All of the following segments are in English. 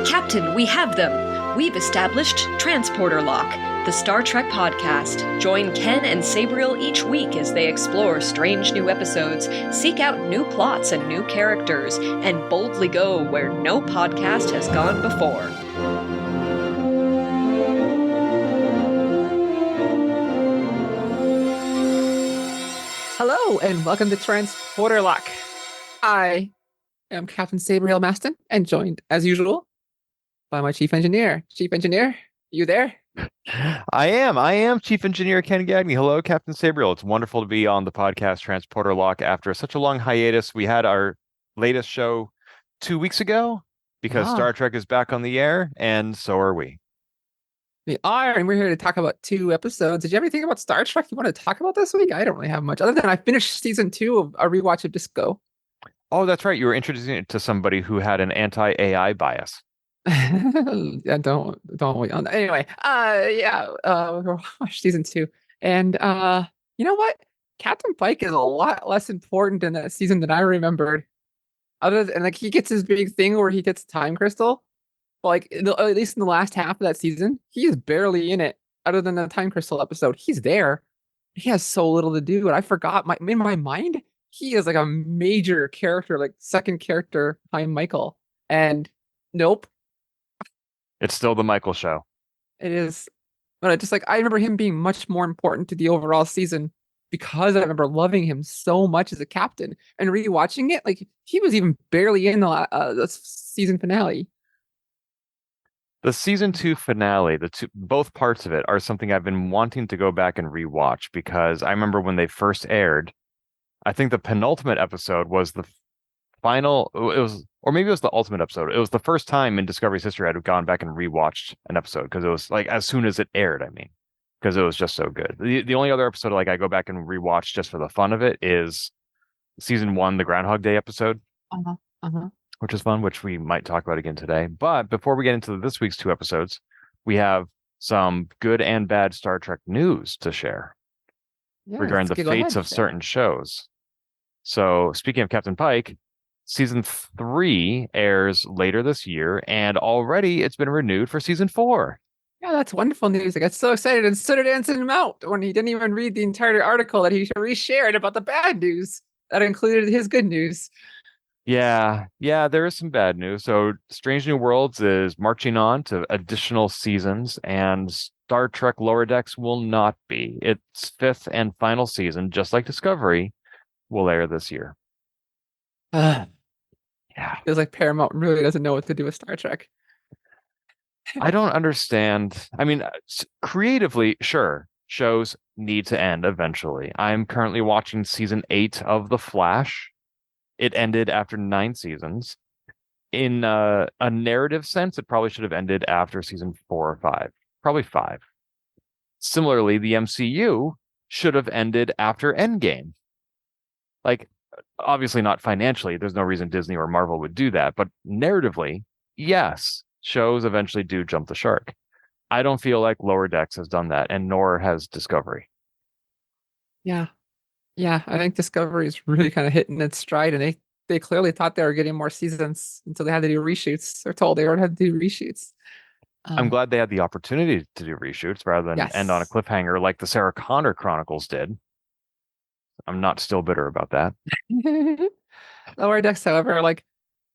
Captain, we have them! We've established Transporter Lock, the Star Trek podcast. Join Ken and Sabriel each week as they explore strange new episodes, seek out new plots and new characters, and boldly go where no podcast has gone before. Hello, and welcome to Transporter Lock. I am Captain Sabriel Maston, and joined, as usual, by my chief engineer. Chief engineer, you there? I am Chief Engineer Ken Gagney. Hello, Captain Sabriel. It's wonderful to be on the podcast Transporter Lock after such a long hiatus. We had our latest show 2 weeks ago because Star Trek is back on the air, and so are we. We are, and we're here to talk about 2 episodes. Did you have anything about Star Trek you want to talk about this week? I don't really have much, other than I finished season 2 of a rewatch of Disco. Oh, that's right. You were introducing it to somebody who had an anti-AI bias. Yeah, don't wait on that. Anyway, we watched season 2, and you know what? Captain Pike is a lot less important in that season than I remembered. Other than like he gets his big thing where he gets time crystal. But like at least in the last half of that season, he is barely in it. Other than the time crystal episode, he's there. He has so little to do, and I forgot. In my mind, he is like a major character, like second character behind Michael. And nope, it's still the Michael show. It is, but I remember him being much more important to the overall season because I remember loving him so much as a captain and rewatching it. Like he was even barely in the season finale. The season 2 finale, both parts of it are something I've been wanting to go back and rewatch because I remember when they first aired, I think the penultimate episode was the final, or maybe it was the ultimate episode. It was the first time in Discovery's history I'd gone back and rewatched an episode because it was like as soon as it aired, because it was just so good. The only other episode like I go back and rewatch just for the fun of it is season 1, the Groundhog Day episode. Which is fun, which we might talk about again today. But before we get into this week's 2 episodes, we have some good and bad Star Trek news to share regarding the fates of certain shows. So speaking of Captain Pike, season 3 airs later this year, and already it's been renewed for season 4. Yeah, that's wonderful news. I got so excited, and so did Anson Mount when he didn't even read the entire article that he reshared about the bad news that included his good news. Yeah, there is some bad news. So Strange New Worlds is marching on to additional seasons, and Star Trek Lower Decks will not be. Its 5th and final season, just like Discovery, will air this year. Yeah. Feels like Paramount really doesn't know what to do with Star Trek. I don't understand. I mean, creatively, sure, shows need to end eventually. I'm currently watching season 8 of The Flash. It ended after 9 seasons. In a narrative sense, it probably should have ended after season 4 or 5. Probably 5. Similarly, the MCU should have ended after Endgame. Like, obviously not financially. There's no reason Disney or Marvel would do that. But narratively, yes, shows eventually do jump the shark. I don't feel like Lower Decks has done that, and nor has Discovery. Yeah, I think Discovery is really kind of hitting its stride, and they clearly thought they were getting more seasons until they had to do reshoots. They're told they already had to do reshoots. I'm glad they had the opportunity to do reshoots rather than end on a cliffhanger like the Sarah Connor Chronicles did. I'm not still bitter about that. Lower Decks, however, like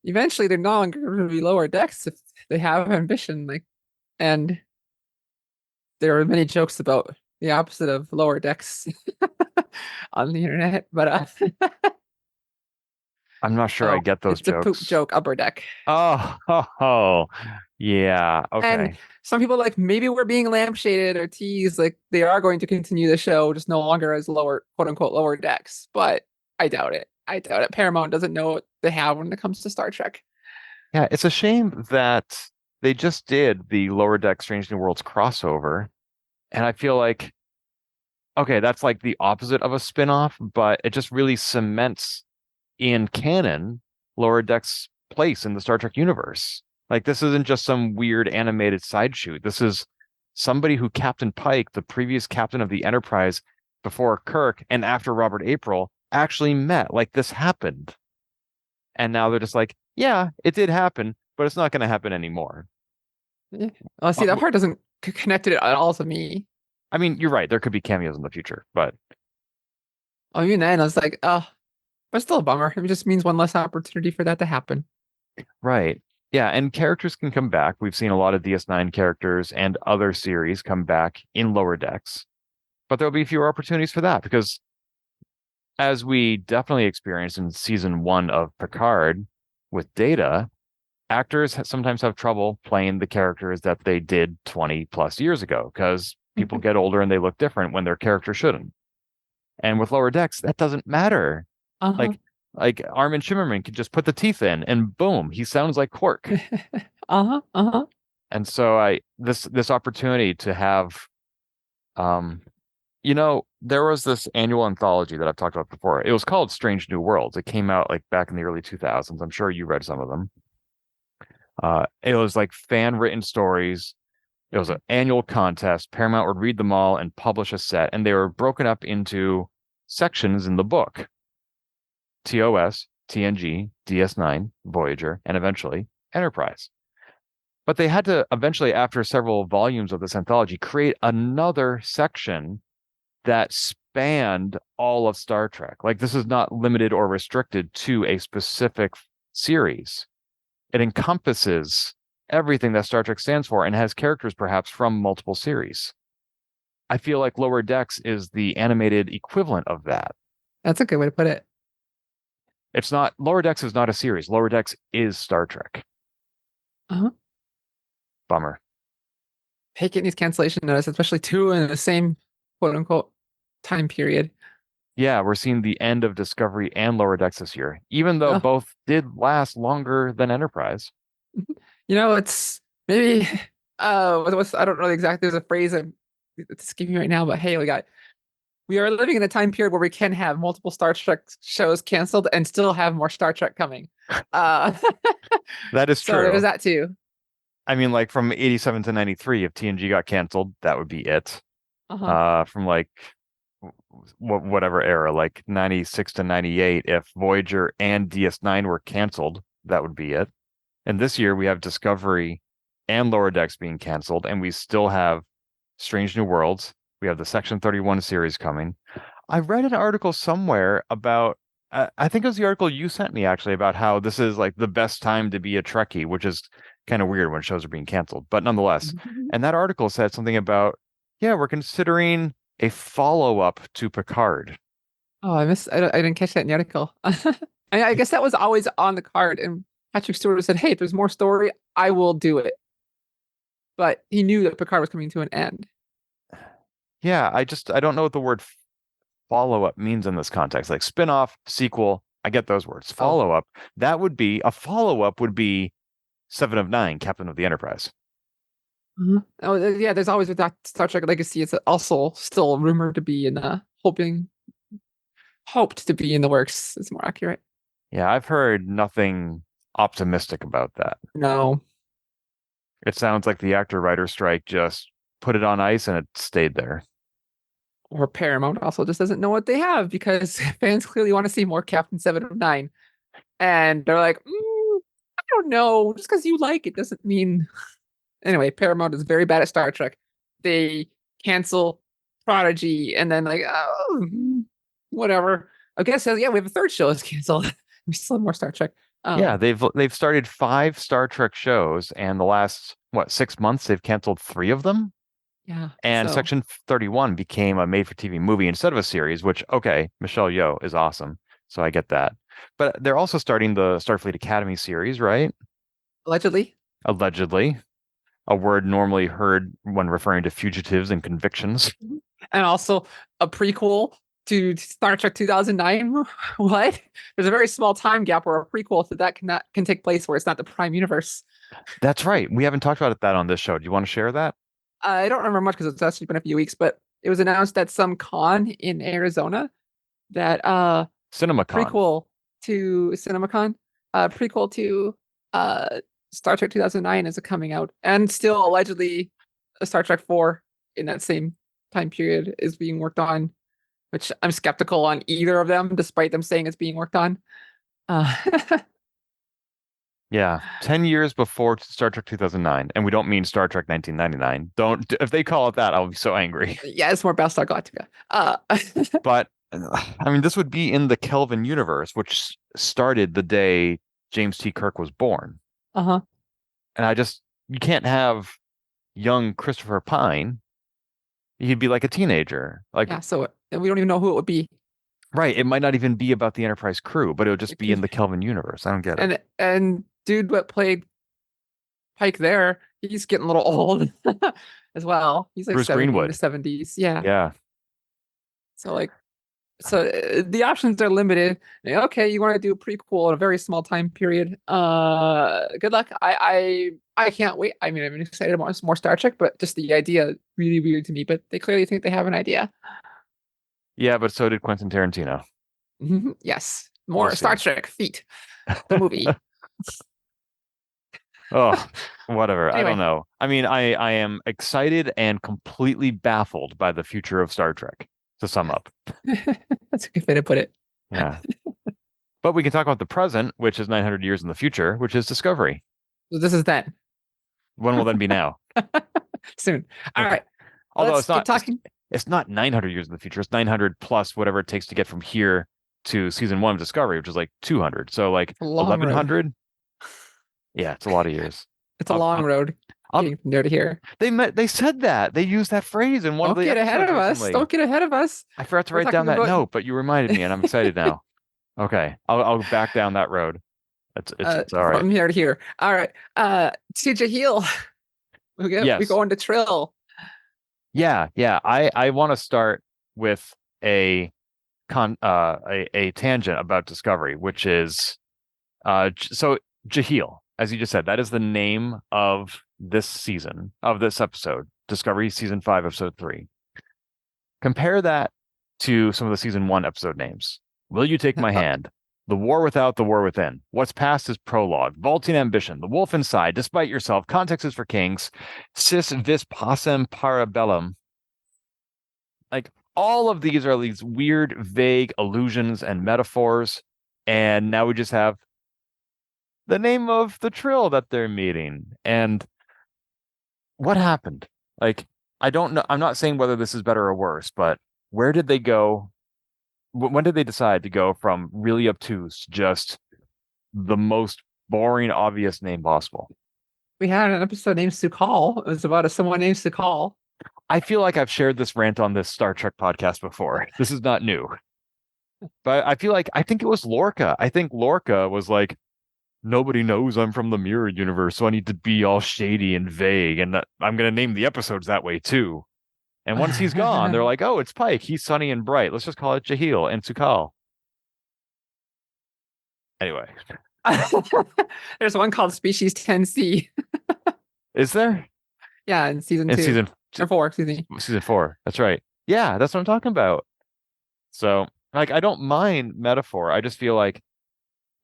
eventually they're no longer going to be Lower Decks if they have ambition. And there are many jokes about the opposite of Lower Decks on the internet, but I'm not sure I get those jokes. It's a poop joke, Upper Deck. Oh, yeah. Okay. And some people like maybe we're being lampshaded or teased, like they are going to continue the show, just no longer as lower, quote unquote, Lower Decks. But I doubt it. Paramount doesn't know what they have when it comes to Star Trek. Yeah, it's a shame that they just did the Lower Deck Strange New Worlds crossover, and I feel like, okay, that's like the opposite of a spin-off, but it just really cements in canon Lower Deck's place in the Star Trek universe. Like, this isn't just some weird animated side shoot. This is somebody who Captain Pike, the previous captain of the Enterprise before Kirk and after Robert April, actually met. Like, this happened. And now they're just like, yeah, it did happen, but it's not going to happen anymore. Yeah. Well, see, that part doesn't connect it at all to me. I mean, you're right. There could be cameos in the future, but Even then, I was like, oh, but still a bummer. It just means one less opportunity for that to happen. right. Yeah, and characters can come back. We've seen a lot of DS9 characters and other series come back in Lower Decks, but there'll be fewer opportunities for that because, as we definitely experienced in season 1 of Picard with Data, actors sometimes have trouble playing the characters that they did 20 plus years ago because people get older and they look different when their character shouldn't. And with Lower Decks, that doesn't matter. Uh-huh. Like Armin Shimmerman could just put the teeth in and boom, he sounds like Quark. Uh-huh. Uh-huh. And so this opportunity to have there was this annual anthology that I've talked about before. It was called Strange New Worlds. It came out like back in the early 2000s. I'm sure you read some of them. It was like fan written stories. It was an annual contest. Paramount would read them all and publish a set, and they were broken up into sections in the book: TOS, TNG, DS9, Voyager, and eventually Enterprise. But they had to eventually, after several volumes of this anthology, create another section that spanned all of Star Trek. Like, this is not limited or restricted to a specific series. It encompasses everything that Star Trek stands for and has characters perhaps from multiple series. I feel like Lower Decks is the animated equivalent of that. That's a good way to put it. It's not, Lower Decks is not a series. Lower Decks is Star Trek. Uh-huh. Bummer. Hey, getting these cancellation notice, especially two in the same quote unquote time period. Yeah, we're seeing the end of Discovery and Lower Decks this year, even though Oh. both did last longer than Enterprise. It's maybe what's I don't know exactly. There's a phrase I'm escaping right now, but hey, we are living in a time period where we can have multiple Star Trek shows canceled and still have more Star Trek coming. That is So true. there's that too. I mean, like from 87 to 93, if TNG got canceled, that would be it. Uh-huh. From like whatever era, like 96 to 98, if Voyager and DS9 were canceled, that would be it. And this year we have Discovery and Lower Decks being canceled, and we still have Strange New Worlds. We have the Section 31 series coming. I read an article somewhere about, I think it was the article you sent me actually, about how this is like the best time to be a Trekkie, which is kind of weird when shows are being canceled, but nonetheless. And that article said something about, yeah, we're considering a follow-up to Picard. Oh, I didn't catch that in the article. I guess that was always on the card, and Patrick Stewart said, "Hey, if there's more story, I will do it." But he knew that Picard was coming to an end. Yeah, I don't know what the word follow-up means in this context. Like spin-off, sequel, I get those words. Follow-up, that would be a follow-up would be Seven of Nine, Captain of the Enterprise. Mm-hmm. Oh, yeah, there's always with that Star Trek Legacy. It's also still rumored to be in hoped to be in the works. It's more accurate. Yeah, I've heard nothing optimistic about that. No. It sounds like the actor-writer strike just put it on ice and it stayed there. Or Paramount also just doesn't know what they have because fans clearly want to see more Captain 7 of 9. And they're like, I don't know. Just because you like it doesn't mean. Anyway, Paramount is very bad at Star Trek. They cancel Prodigy and then whatever. I guess yeah, we have a third show that's canceled. We still have more Star Trek. Yeah, they've started 5 Star Trek shows, and the last 6 months they've canceled 3 of them. Yeah. And so. Section 31 became a made-for-TV movie instead of a series, which, okay, Michelle Yeoh is awesome, so I get that. But they're also starting the Starfleet Academy series, right? Allegedly. Allegedly, a word normally heard when referring to fugitives and convictions. And also a prequel to Star Trek 2009. What? There's a very small time gap where a prequel to that can take place where it's not the Prime Universe. That's right. We haven't talked about that on this show. Do you want to share that? I don't remember much because it's actually been a few weeks, but it was announced at some con in Arizona that CinemaCon. prequel to CinemaCon, prequel to Star Trek 2009 is coming out, and still allegedly a Star Trek 4 in that same time period is being worked on, which I'm skeptical on either of them, despite them saying it's being worked on. Yeah, 10 years before Star Trek 2009, and we don't mean Star Trek 1999. Don't if they call it that, I'll be so angry. Yeah, it's more Battlestar Galactica. But I mean, this would be in the Kelvin universe, which started the day James T. Kirk was born. Uh-huh. And you can't have young Christopher Pine. He'd be like a teenager. Like, Yeah, so we don't even know who it would be. right, it might not even be about the Enterprise crew, but it would just be in the Kelvin universe. I don't get it. And dude, what played Pike there, he's getting a little old as well. He's like Bruce 70 in Greenwood. the 70s. Yeah. Yeah. So the options are limited. Okay, you want to do a prequel in a very small time period. Good luck. I can't wait. I mean, I'm excited about more Star Trek, but just the idea really weird to me. But they clearly think they have an idea. Yeah, but so did Quentin Tarantino. Yes, more We'll Star see. Trek feet. The movie. Oh, whatever. I Anyway. don't know. I mean, I am excited and completely baffled by the future of Star Trek, to sum up. That's a good way to put it. Yeah. But we can talk about the present, which is 900 years in the future, which is Discovery. So this is then. When will then be now? Soon. All right. Although Let's keep talking. It's not 900 years in the future. It's 900 plus whatever it takes to get from here to season 1 of Discovery, which is like 200. So like A long road. 1100. Yeah, it's a lot of years. It's a long road. Getting from there to here. They said that. They used that phrase in one of the Don't get ahead of us. recently. Don't get ahead of us. I forgot to We're write down talking that about- note, but you reminded me, and I'm excited now. Okay, I'll back down that road. It's all right. From here to here. All right. To Jahil. We Yes. go into Trill. Yeah. I want to start with a tangent about Discovery, which is so Jahil, as you just said, that is the name of this episode, Discovery season 5, episode 3. Compare that to some of the season 1 episode names. Will You Take My Hand? The War Without, The War Within. What's Past is Prologue. Vaulting Ambition. The Wolf Inside. Despite Yourself. Context is for Kings. Sis vis pacem parabellum. Like, all of these are these weird, vague allusions and metaphors. And now we just have the name of the Trill that they're meeting. And what happened? Like, I don't know. I'm not saying whether this is better or worse, but where did they go? When did they decide to go from really obtuse, just the most boring, obvious name possible? We had an episode named Sukal. It was about someone named Sukal. I feel like I've shared this rant on this Star Trek podcast before. This is not new. But I think it was Lorca. I think Lorca was like, nobody knows I'm from the mirror universe, so I need to be all shady and vague. And I'm going to name the episodes that way too. And once he's gone, they're like, oh, it's Pike. He's sunny and bright. Let's just call it Jahil and Sukal. Anyway. There's one called Species 10C. Is there? Yeah, in season 2. In season or 4, excuse me. Season 4. That's right. Yeah, that's what I'm talking about. So, like, I don't mind metaphor. I just feel like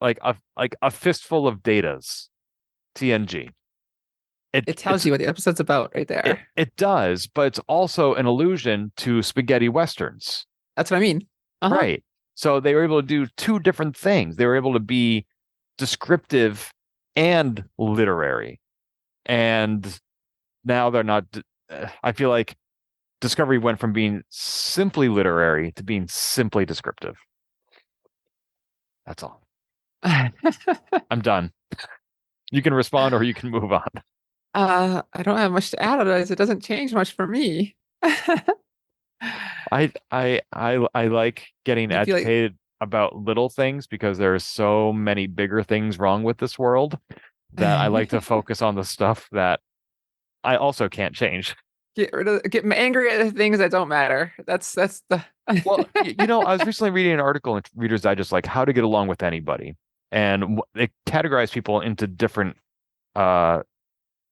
a fistful of datas. TNG. It tells you what the episode's about right there. It does, but it's also an allusion to spaghetti westerns. That's what I mean. Uh-huh. Right. So they were able to do two different things. They were able to be descriptive and literary. And now they're not. I feel like Discovery went from being simply literary to being simply descriptive. That's all. I'm done. You can respond or you can move on. I don't have much to add, otherwise it doesn't change much for me. I like getting I feel like- agitated about little things because there are so many bigger things wrong with this world that I like to focus on the stuff that I also can't change. Get angry at the things that don't matter. That's the Well, I was recently reading an article in Reader's Digest, like how to get along with anybody, and they categorize people into different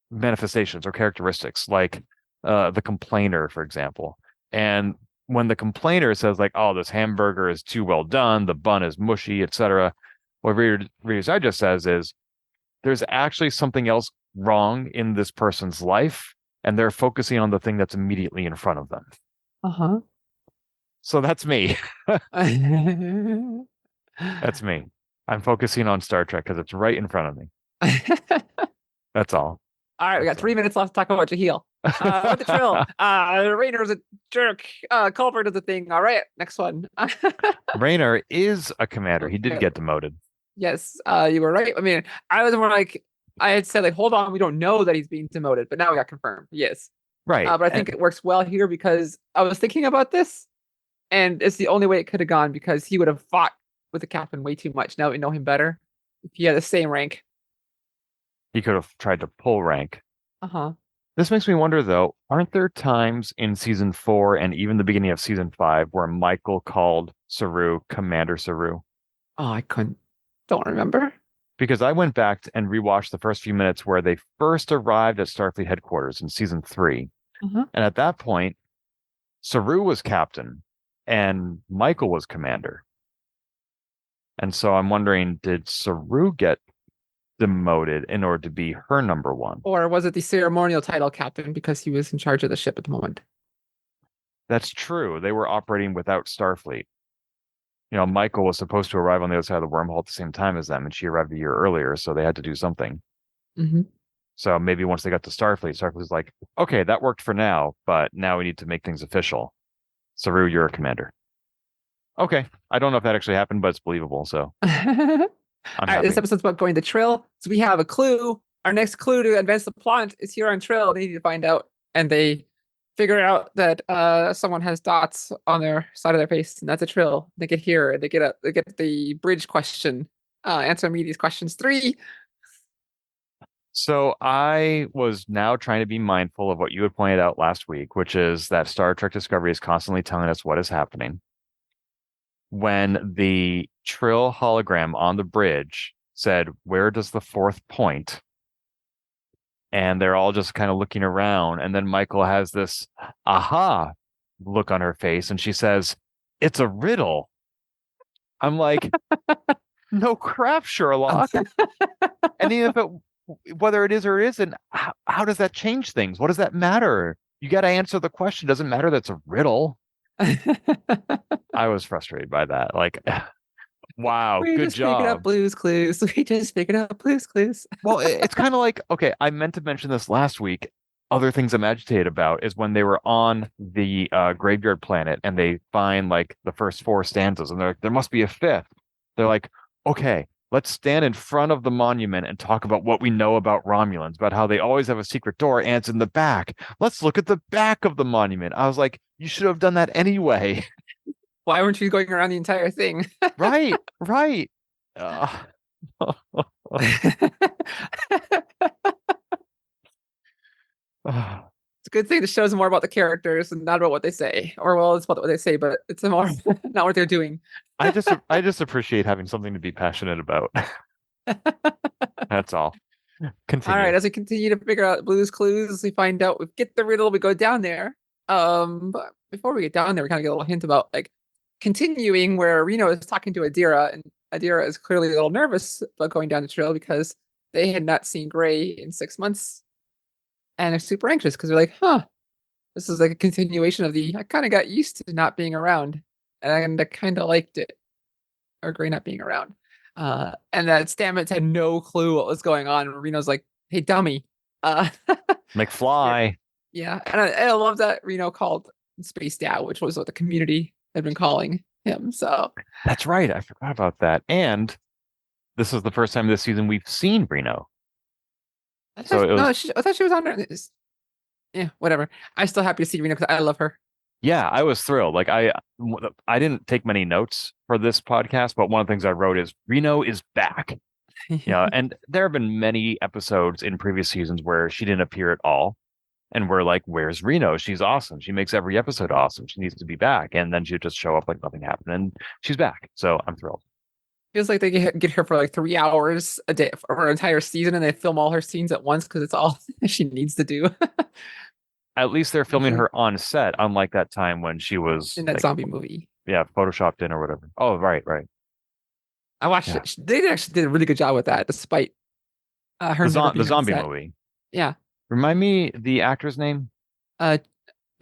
manifestations or characteristics, like the complainer, for example. And when the complainer says like, oh, this hamburger is too well done, the bun is mushy, etc., what Reader's Digest says is there's actually something else wrong in this person's life, and they're focusing on the thing that's immediately in front of them. Uh-huh. So that's me. That's me. I'm focusing on Star Trek because it's right in front of me. That's all. All right, we got That's 3 minutes left to talk about Jaheel. With the Trill. Rainer's a jerk. Culvert is a thing. All right, next one. Raynor is a commander. He did get demoted. Yes, you were right. I mean, I was more like, I had said, like, hold on, we don't know that he's being demoted, but now we got confirmed. Yes. Right. But I think it works well here because I was thinking about this, and it's the only way it could have gone because he would have fought with the captain way too much. Now we know him better. If he had the same rank. He could have tried to pull rank. Uh-huh. This makes me wonder, though, aren't there times in season 4 and even the beginning of season 5 where Michael called Saru Commander Saru? Oh, don't remember. Because I went back and rewatched the first few minutes where they first arrived at Starfleet headquarters in season 3. Uh-huh. And at that point, Saru was captain and Michael was commander. And so I'm wondering, did Saru get demoted in order to be her number one? Or was it the ceremonial title captain because he was in charge of the ship at the moment? That's true. They were operating without Starfleet. You know, Michael was supposed to arrive on the other side of the wormhole at the same time as them, and she arrived a year earlier, so they had to do something. Mm-hmm. So maybe once they got to Starfleet, Starfleet's like, okay, that worked for now, but now we need to make things official. Saru, you're a commander. Okay. I don't know if that actually happened, but it's believable, so All I'm right, this happy. episode's about going to Trill. So we have a clue. Our next clue to advance the plot is here on Trill. They need to find out, and they figure out that someone has dots on their side of their face, and that's a Trill. They get here. They get the bridge question. Answer me these questions 3. So I was now trying to be mindful of what you had pointed out last week, which is that Star Trek Discovery is constantly telling us what is happening. When the Trill hologram on the bridge said, "Where does the fourth point?" And they're all just kind of looking around, and then Michael has this aha look on her face, and she says, "It's a riddle." I'm like, no crap, Sherlock. And even if whether it is or it isn't, how does that change things? What does that matter? You got to answer the question. It doesn't matter that's a riddle. I was frustrated by that. Like, wow, We good just figured out job. Blue's Clues. We just figured out Blue's Clues. Well, it's kind of like, okay, I meant to mention this last week. Other things I'm agitated about is when they were on the graveyard planet and they find like the first 4 stanzas and they're like, there must be a fifth. They're like, okay, let's stand in front of the monument and talk about what we know about Romulans, about how they always have a secret door and it's in the back. Let's look at the back of the monument. I was like, you should have done that anyway. Why weren't you going around the entire thing? Right, right. It's a good thing to show us more about the characters and not about what they say. Or well, it's about what they say, but it's more not what they're doing. I just appreciate having something to be passionate about. That's all. Continue. All right, as we continue to figure out Blue's Clues, we find out we get the riddle, we go down there. But before we get down there, we kind of get a little hint about like continuing where Reno is talking to Adira, and Adira is clearly a little nervous about going down the trail because they had not seen Gray in 6 months. And they're super anxious because they're like, huh, this is like a continuation of I kind of got used to not being around. And I kind of liked it. Or Gray not being around. And that Stamets had no clue what was going on. And Reno's like, hey, dummy. McFly. Yeah. And I love that Reno called Space Dad, which was what the community had been calling him. So That's right. I forgot about that. And this is the first time this season we've seen Reno. I So thought, it was, no, I thought she was on her. Yeah, whatever. I'm still happy to see Reno because I love her. yeah, I was thrilled. Like I didn't take many notes for this podcast, but one of the things I wrote is Reno is back. Yeah, and there have been many episodes in previous seasons where she didn't appear at all. And we're like, where's Reno? She's awesome. She makes every episode awesome. She needs to be back. And then she'd just show up like nothing happened. And she's back. So I'm thrilled. Feels like they get her for like 3 hours a day for her entire season, and they film all her scenes at once because it's all she needs to do. At least they're filming Mhm. her on set, unlike that time when she was In that like, zombie movie. yeah, photoshopped in or whatever. Oh, right, right. I watched Yeah. it. They actually did a really good job with that, despite her The, never the being on zombie set. movie. Yeah. Remind me the actor's name? Uh,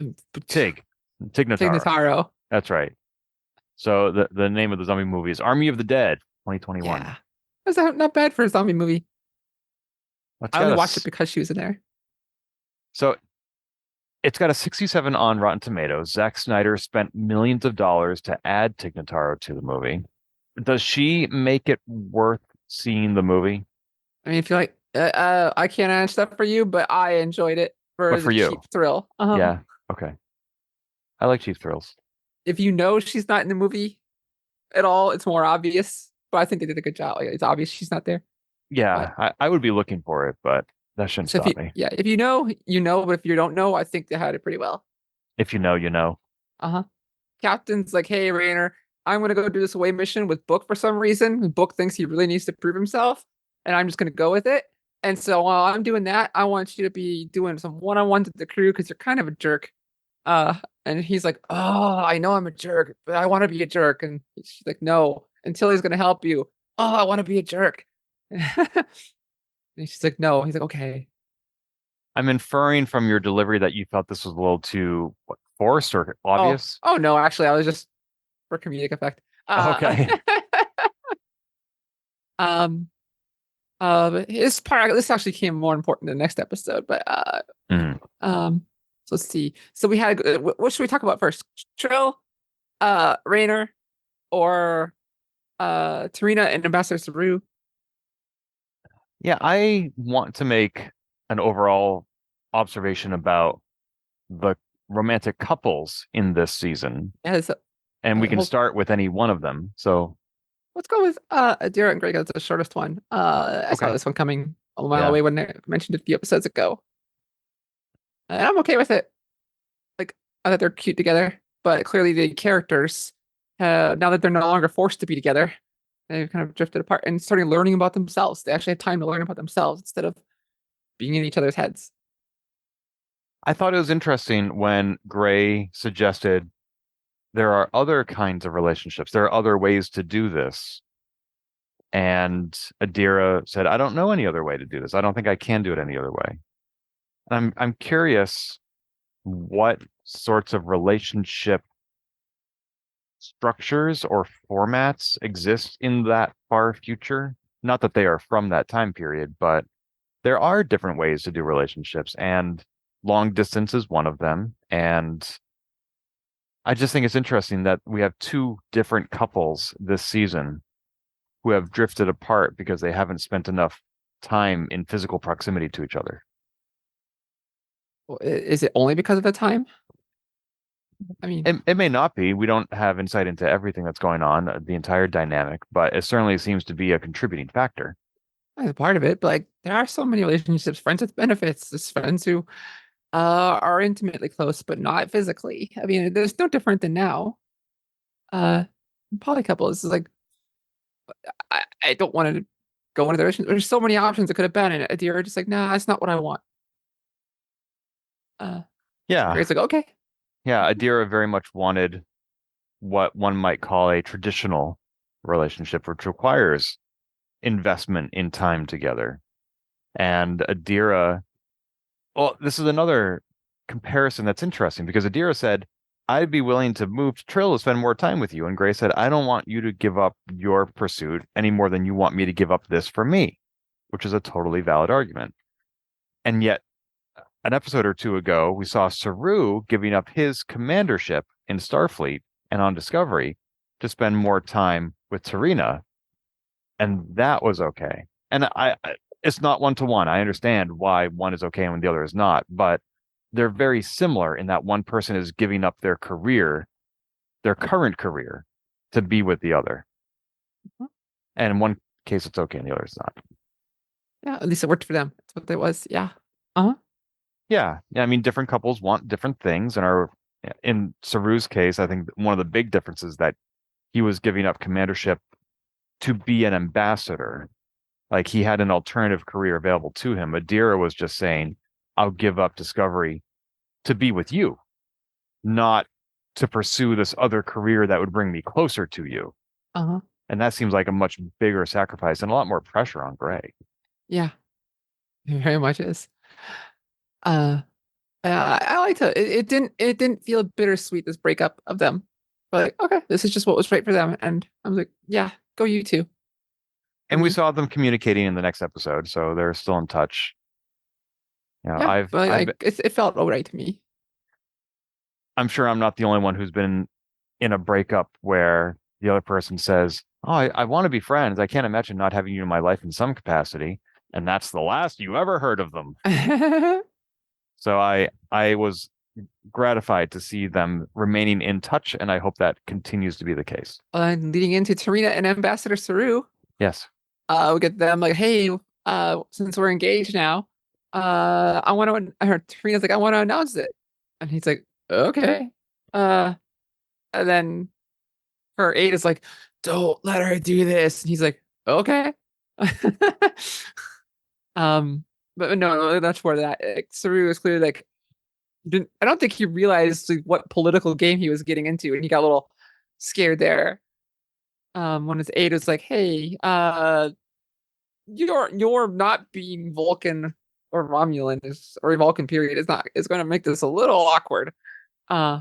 Tig. Tig Tig Notaro. Notaro. That's right. So the name of the zombie movie is Army of the Dead, 2021. Yeah. That's not bad for a zombie movie. I only watched it because she was in there. So it's got a 67 on Rotten Tomatoes. Zack Snyder spent millions of dollars to add Tig Notaro to the movie. Does she make it worth seeing the movie? I mean, if you like, I can't answer that for you, but I enjoyed it for But the for cheap you, thrill. yeah, okay. I like cheap thrills. If you know she's not in the movie at all, it's more obvious. But I think they did a good job. Like, it's obvious she's not there. But Yeah, I would be looking for it, but that shouldn't so if you, stop me. yeah, if you know, you know. But if you don't know, I think they had it pretty well. If you know, you know. Captain's like, hey, Rainer, I'm gonna go do this away mission with Book for some reason. Book thinks he really needs to prove himself, and I'm just gonna go with it. And so while I'm doing that, I want you to be doing some one-on-ones with the crew because you're kind of a jerk. Uh, and he's like, oh, I know I'm a jerk, but I want to be a jerk. And she's like, no, until he's gonna help you. Oh, I want to be a jerk. And she's like, no. He's like, okay. I'm inferring from your delivery that you felt this was a little too forced or Oh, obvious. oh no, actually, I was just for comedic effect. Okay. Um, but this actually came more important in the next episode. But Mhm. so let's see. So we had what should we talk about first? Trill, Rainer, or Tarina and Ambassador Saru? Yeah, I want to make an overall observation about the romantic couples in this season, Yeah, so, and we can well, start with any one of them. So, let's go with Adira and Greg as the shortest one. I saw okay. this one coming a mile Yeah. away when they mentioned it a few episodes ago. And I'm okay with it. Like, I thought they're cute together, but clearly the characters, now that they're no longer forced to be together, they've kind of drifted apart and starting learning about themselves. They actually have time to learn about themselves instead of being in each other's heads. I thought it was interesting when Gray suggested there are other kinds of relationships. There are other ways to do this. And Adira said, I don't know any other way to do this. I don't think I can do it any other way. And I'm curious what sorts of relationship structures or formats exist in that far future. Not that they are from that time period, but there are different ways to do relationships, and long distance is one of them. And I just think it's interesting that we have two different couples this season who have drifted apart because they haven't spent enough time in physical proximity to each other. Is it only because of the time? I mean, It may not be. We don't have insight into everything that's going on, the entire dynamic, but it certainly seems to be a contributing factor. as part of it, but like there are so many relationships, friends with benefits, just friends who are intimately close but not physically. I mean, there's no different than now. Uh Poly couples is like I don't want to go into the relationship. There's so many options it could have been, and Adira just like, nah, that's not what I want. Uh Yeah. Grace like, okay. Yeah. Adira very much wanted what one might call a traditional relationship, which requires investment in time together. And Adira, well, this is another comparison that's interesting because Adira said, I'd be willing to move to Trill to spend more time with you. And Gray said, I don't want you to give up your pursuit any more than you want me to give up this for me, which is a totally valid argument. And yet, an episode or two ago, we saw Saru giving up his commandership in Starfleet and on Discovery to spend more time with Tarina, and that was okay. And it's not one to one. I understand why one is okay and the other is not, but they're very similar in that one person is giving up their career, their current career, to be with the other. And in one case, it's okay, and the other is not. Yeah, at least it worked for them. That's what it was. Yeah. Uh-huh. Yeah. Yeah. I mean, different couples want different things, and are in Saru's case, I think one of the big differences that he was giving up commandership to be an ambassador. Like he had an alternative career available to him. Adira was just saying, I'll give up Discovery to be with you, not to pursue this other career that would bring me closer to you. Uh-huh. And that seems like a much bigger sacrifice and a lot more pressure on Gray. Yeah. It very much is. Uh I liked it. It didn't feel bittersweet, this breakup of them. But like, okay, this is just what was right for them. And I was like, yeah, go you two. And we saw them communicating in the next episode, so they're still in touch. You know, Yeah, but it felt alright to me. I'm sure I'm not the only one who's been in a breakup where the other person says, "Oh, I want to be friends. I can't imagine not having you in my life in some capacity." And that's the last you ever heard of them. So I was gratified to see them remaining in touch, and I hope that continues to be the case. Leading into Tarina and Ambassador Saru, Yes. we get them like, hey, since we're engaged now, I want to. Tarina's like, I want to announce it, and he's like, okay. And then her aide is like, don't let her do this, and he's like, okay. But no, that's for that. Saru is clearly like, I don't think he realized like, what political game he was getting into, and he got a little scared there. When his aide was like, "Hey, you're not being Vulcan or Romulan or Vulcan period is going to make this a little awkward." Uh,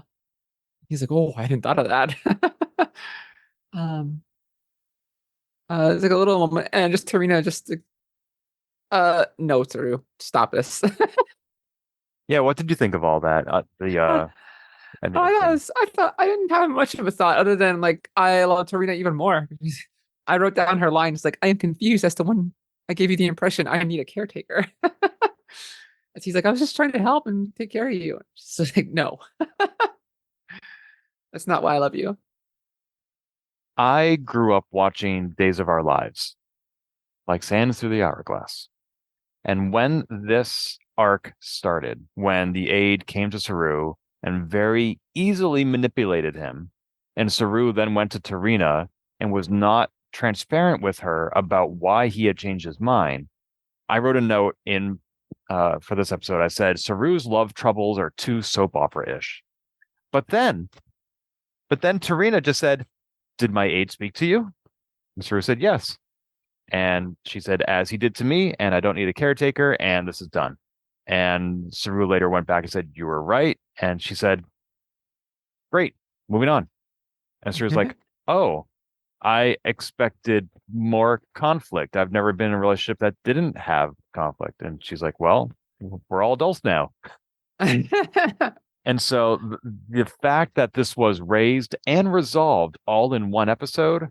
he's like, "Oh, I didn't thought of that." um, it's like a little moment, and just Tarina just no, Saru, stop this. Yeah, what did you think of all that? I thought I didn't have much of a thought other than like I love Tarina even more. I wrote down her lines like I am confused as to when I gave you the impression I need a caretaker. And he's like, I was just trying to help and take care of you. She's like, no, that's not why I love you. I grew up watching Days of Our Lives, like sands through the hourglass. And when this arc started, when the aide came to Saru and very easily manipulated him, and Saru then went to Tarina and was not transparent with her about why he had changed his mind, I wrote a note in for this episode. I said Saru's love troubles are too soap opera-ish. But then Tarina just said, "Did my aide speak to you?" And Saru said, "Yes." And she said, "As he did to me, and I don't need a caretaker, and this is done." And Saru later went back and said, "You were right." And she said, "Great, moving on." And Saru's like, "Oh, I expected more conflict. I've never been in a relationship that didn't have conflict." And she's like, "Well, we're all adults now." And so the fact that this was raised and resolved all in one episode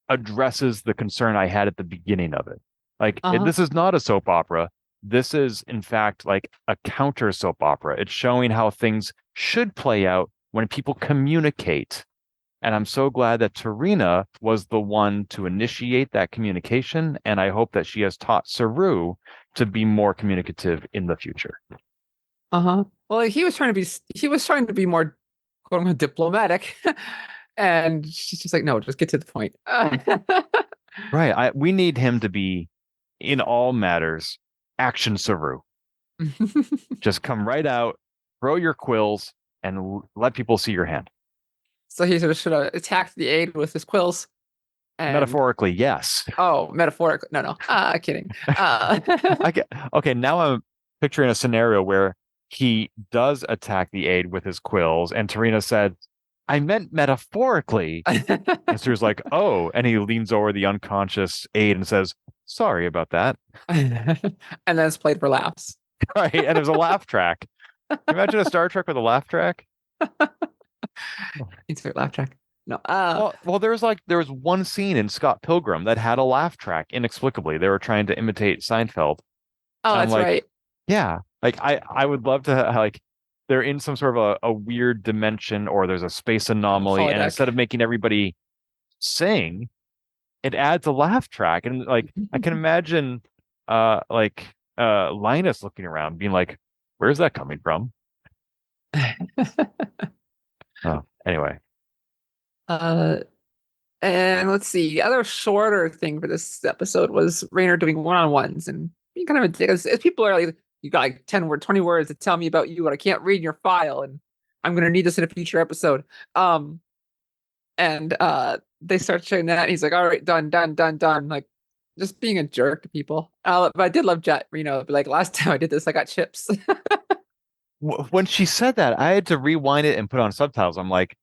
addresses the concern I had at the beginning of it. Like, this is not a soap opera. This is, in fact, like a counter soap opera. It's showing how things should play out when people communicate. And I'm so glad that Tarina was the one to initiate that communication. And I hope that she has taught Saru to be more communicative in the future. Well, like, he was trying to be more quote unquote diplomatic. And she's just like, no, just get to the point. Right. We need him to be, in all matters, action Saru. Just come right out, throw your quills, and let people see your hand. So he sort of should have attacked the aide with his quills. And... Metaphorically, yes. Oh, metaphorically. No. Kidding. Okay, now I'm picturing a scenario where he does attack the aide with his quills, and Tarina said, "I meant metaphorically." And Saru's like, "Oh," and he leans over the unconscious aide and says, "Sorry about that." And then it's played for laughs. Right, and there's a laugh track. Can you imagine a Star Trek with a laugh track? Insert laugh track. No. Well, there was one scene in Scott Pilgrim that had a laugh track inexplicably. They were trying to imitate Seinfeld. Oh, that's like, right. Yeah, like I would love to like they're in some sort of a weird dimension, or there's a space anomaly, and instead of making everybody sing, it adds a laugh track. And like I can imagine Linus looking around being like, "Where's that coming from?" Oh, anyway. And let's see. The other shorter thing for this episode was Raynor doing one-on-ones and being kind of a dick. As people are like, you got like 20 words to tell me about you, and I can't read your file, and I'm gonna need this in a future episode. And they start showing that, and he's like, all right, done. Like, just being a jerk to people. But I did love Jet, like, last time I did this, I got chips. When she said that, I had to rewind it and put on subtitles. I'm like,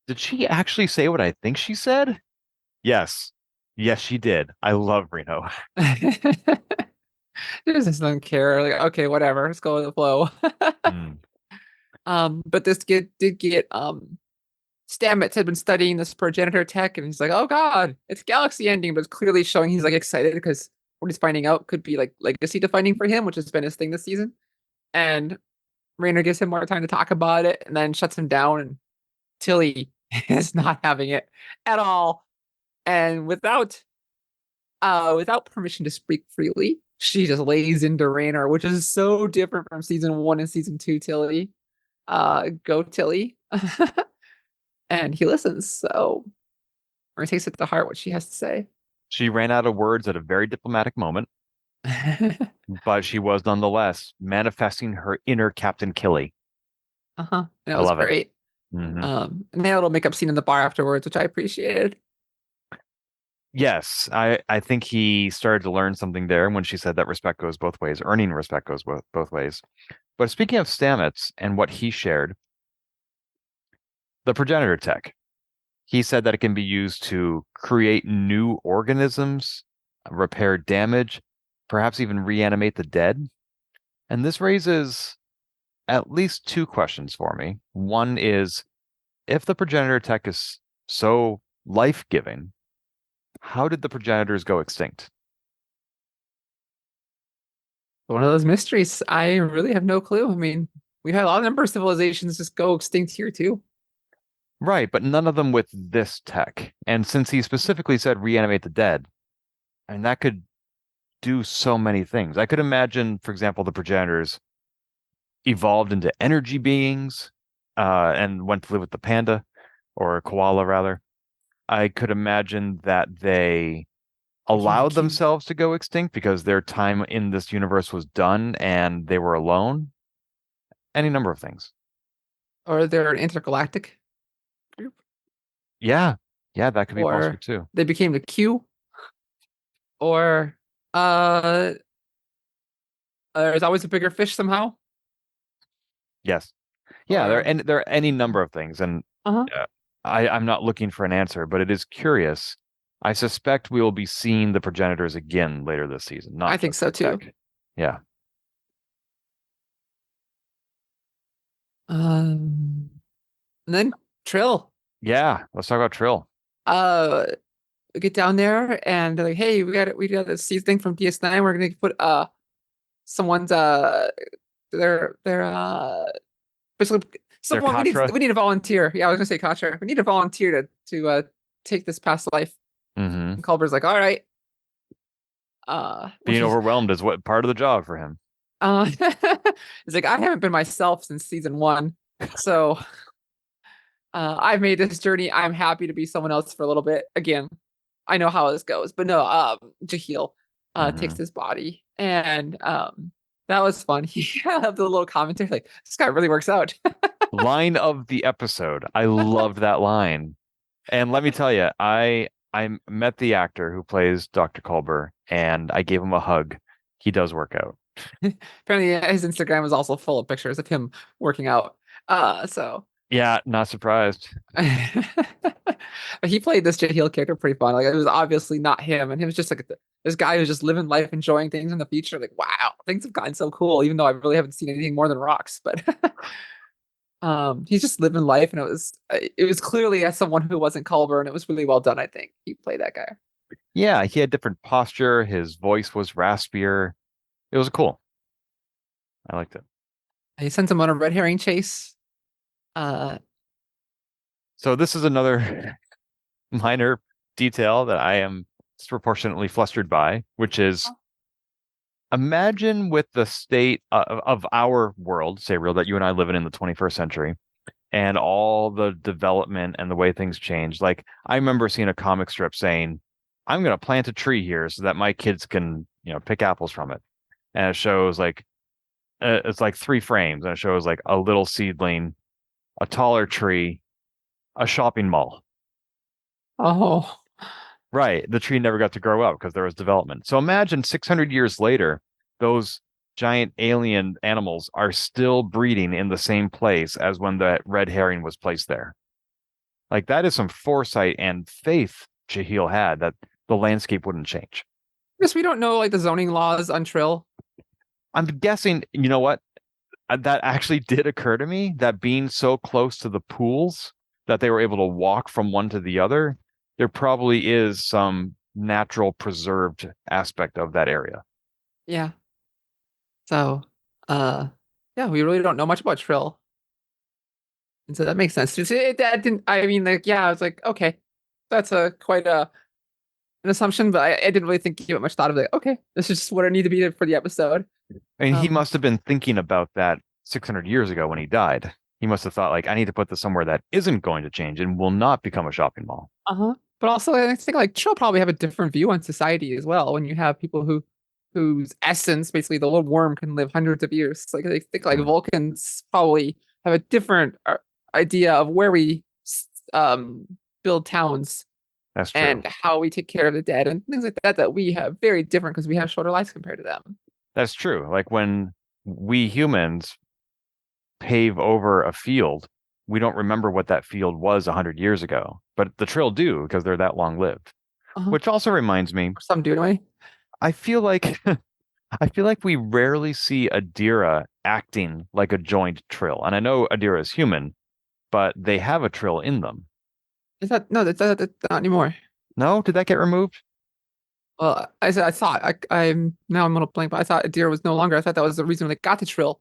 did she actually say what I think she said? Yes. Yes, she did. I love Reno. She just doesn't care. Like, okay, whatever. Let's go with the flow. Hmm. But this kid did get Stamets had been studying this progenitor tech, and he's like, "Oh God, it's galaxy ending," but it's clearly showing he's like excited because what he's finding out could be like legacy defining for him, which has been his thing this season. And Rayner gives him more time to talk about it, and then shuts him down. And Tilly is not having it at all, and without permission to speak freely, she just lays into Rayner, which is so different from season 1 and season 2. Tilly, go Tilly, and he listens. So. Or takes it to heart what she has to say. She ran out of words at a very diplomatic moment, but she was nonetheless manifesting her inner Captain Killy. And it I was love it. great. Hmm. And they had a little makeup scene in the bar afterwards, which I appreciated. Yes, I think he started to learn something there when she said that respect goes both ways. Earning respect goes both ways. But speaking of Stamets and what he shared, the progenitor tech, he said that it can be used to create new organisms, repair damage, perhaps even reanimate the dead. And this raises at least two questions for me. One is, if the progenitor tech is so life-giving, how did the progenitors go extinct? One of those mysteries. I really have no clue. I mean, we've had a lot of number of civilizations just go extinct here too. Right, but none of them with this tech. And since he specifically said reanimate the dead, and that could do so many things. I could imagine, for example, the progenitors evolved into energy beings, and went to live with the panda or koala rather. I could imagine that they allowed Became, themselves to go extinct because their time in this universe was done and they were alone. Any number of things. or they're an intergalactic group, Yeah. Yeah, that could be possible or too. they became the Q, or uh, there's always a bigger fish somehow. Yes. Yeah, Or there are any number of things, and uh-huh. I'm not looking for an answer, but it is curious. I suspect we will be seeing the progenitors again later this season, I not think just so their too. tech. Yeah. Um, and then Trill. Yeah. Let's talk about Trill. Uh, get down there and they're like, "Hey, we got this thing from DS9. We're gonna put someone's their basically Their someone Katra. we need a volunteer. Yeah, I was gonna say Katra. We need a volunteer to take this past life." Hmm. And Culber's like, "All right." Which Being is overwhelmed is what part of the job for him. it's like I haven't been myself since season 1, so I've made this journey. I'm happy to be someone else for a little bit. Again, I know how this goes, but no, Jahil takes Hmm. his body, and that was fun. He had the little commentary like, "This guy really works out." Line of the episode. I loved that line. And let me tell you, I met the actor who plays Dr. Culber and I gave him a hug. He does work out. Apparently, his Instagram is also full of pictures of him working out. So Yeah, not surprised. but he played this Jahil character pretty fun. Like it was obviously not him, and he was just like this guy who's just living life, enjoying things in the future. Like wow, things have gotten so cool. Even though I really haven't seen anything more than rocks, but he's just living life, and it was clearly as someone who wasn't Culber, and it was really well done. I think he played that guy. Yeah, he had different posture. His voice was raspier. It was cool. I liked it. He sends him on a red herring chase. Uh, So this is another minor detail that I am disproportionately flustered by, which is imagine with the state of our world, Sabriel, that you and I live in the 21st century, and all the development and the way things change. Like I remember seeing a comic strip saying, "I'm going to plant a tree here so that my kids can, pick apples from it." And it shows like it's like three frames, and it shows like a little seedling, a taller tree, a shopping mall. oh, Right. The tree never got to grow up because there was development. So imagine 600 years later, those giant alien animals are still breeding in the same place as when the red herring was placed there. Like that is some foresight and faith Jahil had that the landscape wouldn't change. Guess we don't know like the zoning laws on Trill. I'm guessing, you know what? That actually did occur to me that being so close to the pools that they were able to walk from one to the other, there probably is some natural preserved aspect of that area. Yeah. So, yeah, we really don't know much about Trill. And so that makes sense. That didn't, I mean, like, yeah, I was like, okay, that's a quite an assumption, but I didn't really think give it much thought of it. Okay, this is just what I need to be for the episode. I mean, he must have been thinking about that 600 years ago when he died. He must have thought, like, I need to put this somewhere that isn't going to change and will not become a shopping mall. But also, I think like Trill probably have a different view on society as well. When you have people whose essence, basically the little worm, can live hundreds of years. Like they think like Vulcans probably have a different idea of where we build towns That's true. and how we take care of the dead and things like that. That we have very different because we have shorter lives compared to them. That's true. Like when we humans pave over a field, we don't remember what that field was 100 years ago, but the Trill do because they're that long lived. Which also reminds me, Some do anyway. I feel like we rarely see Adira acting like a joined Trill. And I know Adira is human, but they have a Trill in them. Is that no? That's not anymore. No? Did that get removed? Well, I said I thought I'm now I'm a little blank, but I thought Adira was no longer. I thought that was the reason they got the Trill.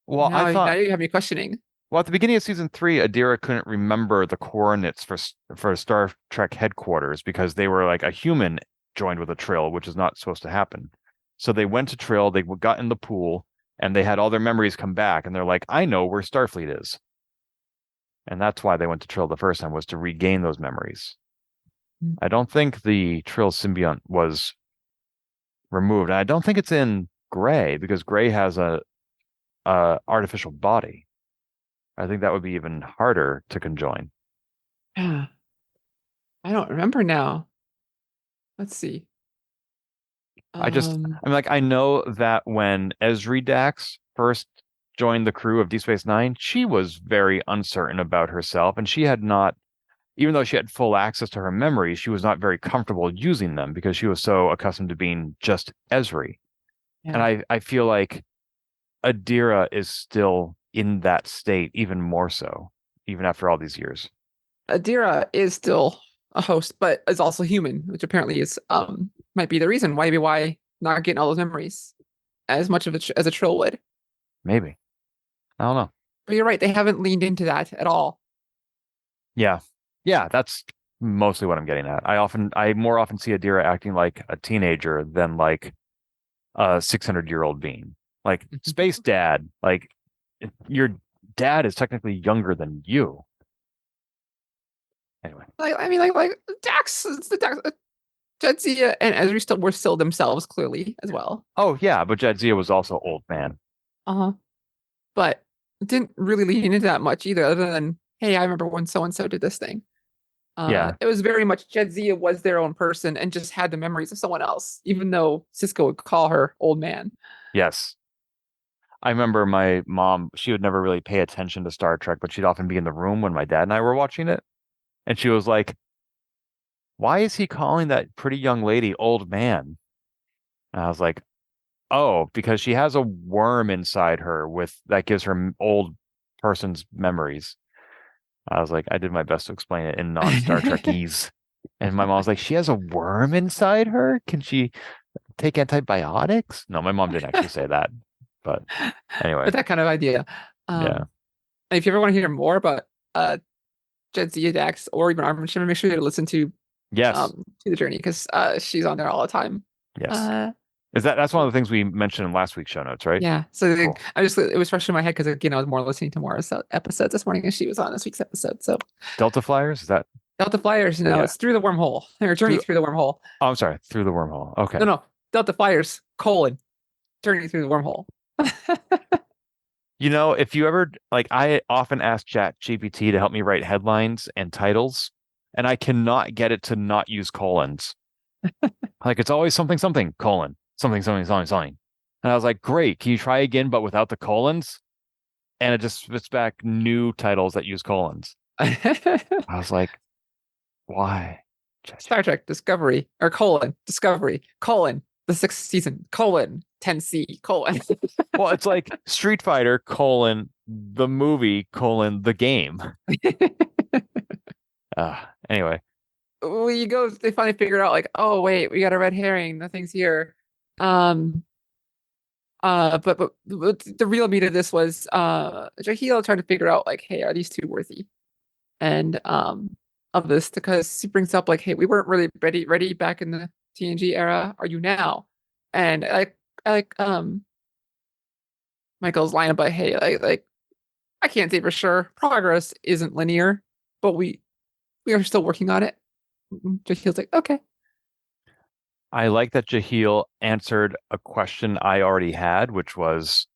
Well, now, I thought now you have me questioning. well, at the beginning of season 3, Adira couldn't remember the coordinates for Star Trek headquarters because they were like a human joined with a Trill, which is not supposed to happen. So they went to Trill, they got in the pool, and they had all their memories come back, and they're like, I know where Starfleet is. And that's why they went to Trill the first time, was to regain those memories. I don't think the Trill symbiont was removed. And I don't think it's in Gray because Gray has a artificial body. I think that would be even harder to conjoin. Yeah, I don't remember now. Let's see. I know that when Esri Dax first joined the crew of Deep Space Nine, she was very uncertain about herself, and she had not, even though she had full access to her memories, she was not very comfortable using them because she was so accustomed to being just Esri. Yeah. And I feel like Adira is still in that state, even more so, even after all these years. Adira is still a host, but is also human, which apparently is might be the reason why not getting all those memories as much of as a Trill would. Maybe. I don't know. But you're right, they haven't leaned into that at all. Yeah. Yeah, that's mostly what I'm getting at. I more often see Adira acting like a teenager than like a 600-year-old being. Like Space Dad, like your dad is technically younger than you. Anyway. Like Dax, it's the Dax, Jadzia and Ezri were still themselves clearly as well. Oh yeah, but Jadzia was also old man. But didn't really lean into that much either, other than, hey, I remember when so and so did this thing. Yeah. It was very much Jadzia was their own person and just had the memories of someone else, even though Cisco would call her old man. Yes. I remember my mom, she would never really pay attention to Star Trek, but she'd often be in the room when my dad and I were watching it. And she was like, why is he calling that pretty young lady old man? And I was like, oh, because she has a worm inside her that gives her old person's memories. I was like, I did my best to explain it in non-Star Trekese. And my mom was like, she has a worm inside her? Can she take antibiotics? No, my mom didn't actually say that. But anyway. But that kind of idea. Yeah. If you ever want to hear more about Jadzia Dax or even Armin Shimmer, make sure to listen to To the journey, because she's on there all the time. Yes. That's one of the things we mentioned in last week's show notes, right? Yeah. So cool. it was fresh in my head because again I was more listening to more episodes this morning, and she was on this week's episode. So Delta Flyers, is that Delta Flyers? No, it's Through the Wormhole. Or Journey Through the Wormhole. Oh, I'm sorry, Through the Wormhole. Okay. No, Delta Flyers : Journey Through the Wormhole. If you ever I often ask ChatGPT to help me write headlines and titles, and I cannot get it to not use colons. It's always something, colon, something. And I was like, great, can you try again, but without the colons? And it just spits back new titles that use colons. I was like, why? Star Trek Discovery or Discovery the 6th season 10C . Well, it's like Street Fighter the movie the game. Anyway, Well, they finally figure out like, oh wait, we got a red herring, nothing's here. But the real meat of this was Jahil trying to figure out like, hey, are these two worthy? And of this, because he brings up like, hey, we weren't really ready back in the TNG era. Are you now? And I like Michael's line about, hey, like I can't say for sure. Progress isn't linear, but we are still working on it. Jahil's like, okay. I like that Jahil answered a question I already had, which was,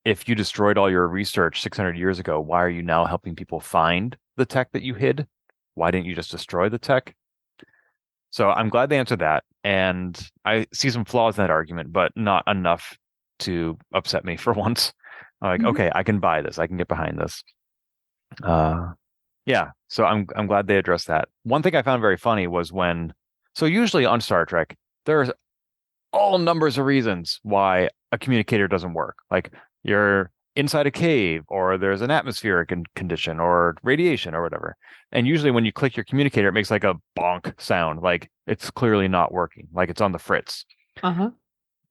if you destroyed all your research 600 years ago, why are you now helping people find the tech that you hid? Why didn't you just destroy the tech? So I'm glad they answered that. And I see some flaws in that argument, but not enough to upset me for once. I'm like, okay, I can buy this. I can get behind this. Yeah, so I'm glad they addressed that. One thing I found very funny was so usually on Star Trek, there's all numbers of reasons why a communicator doesn't work. Like you're inside a cave, or there's an atmospheric condition, or radiation, or whatever. And usually when you click your communicator, it makes like a bonk sound, like it's clearly not working, like it's on the fritz.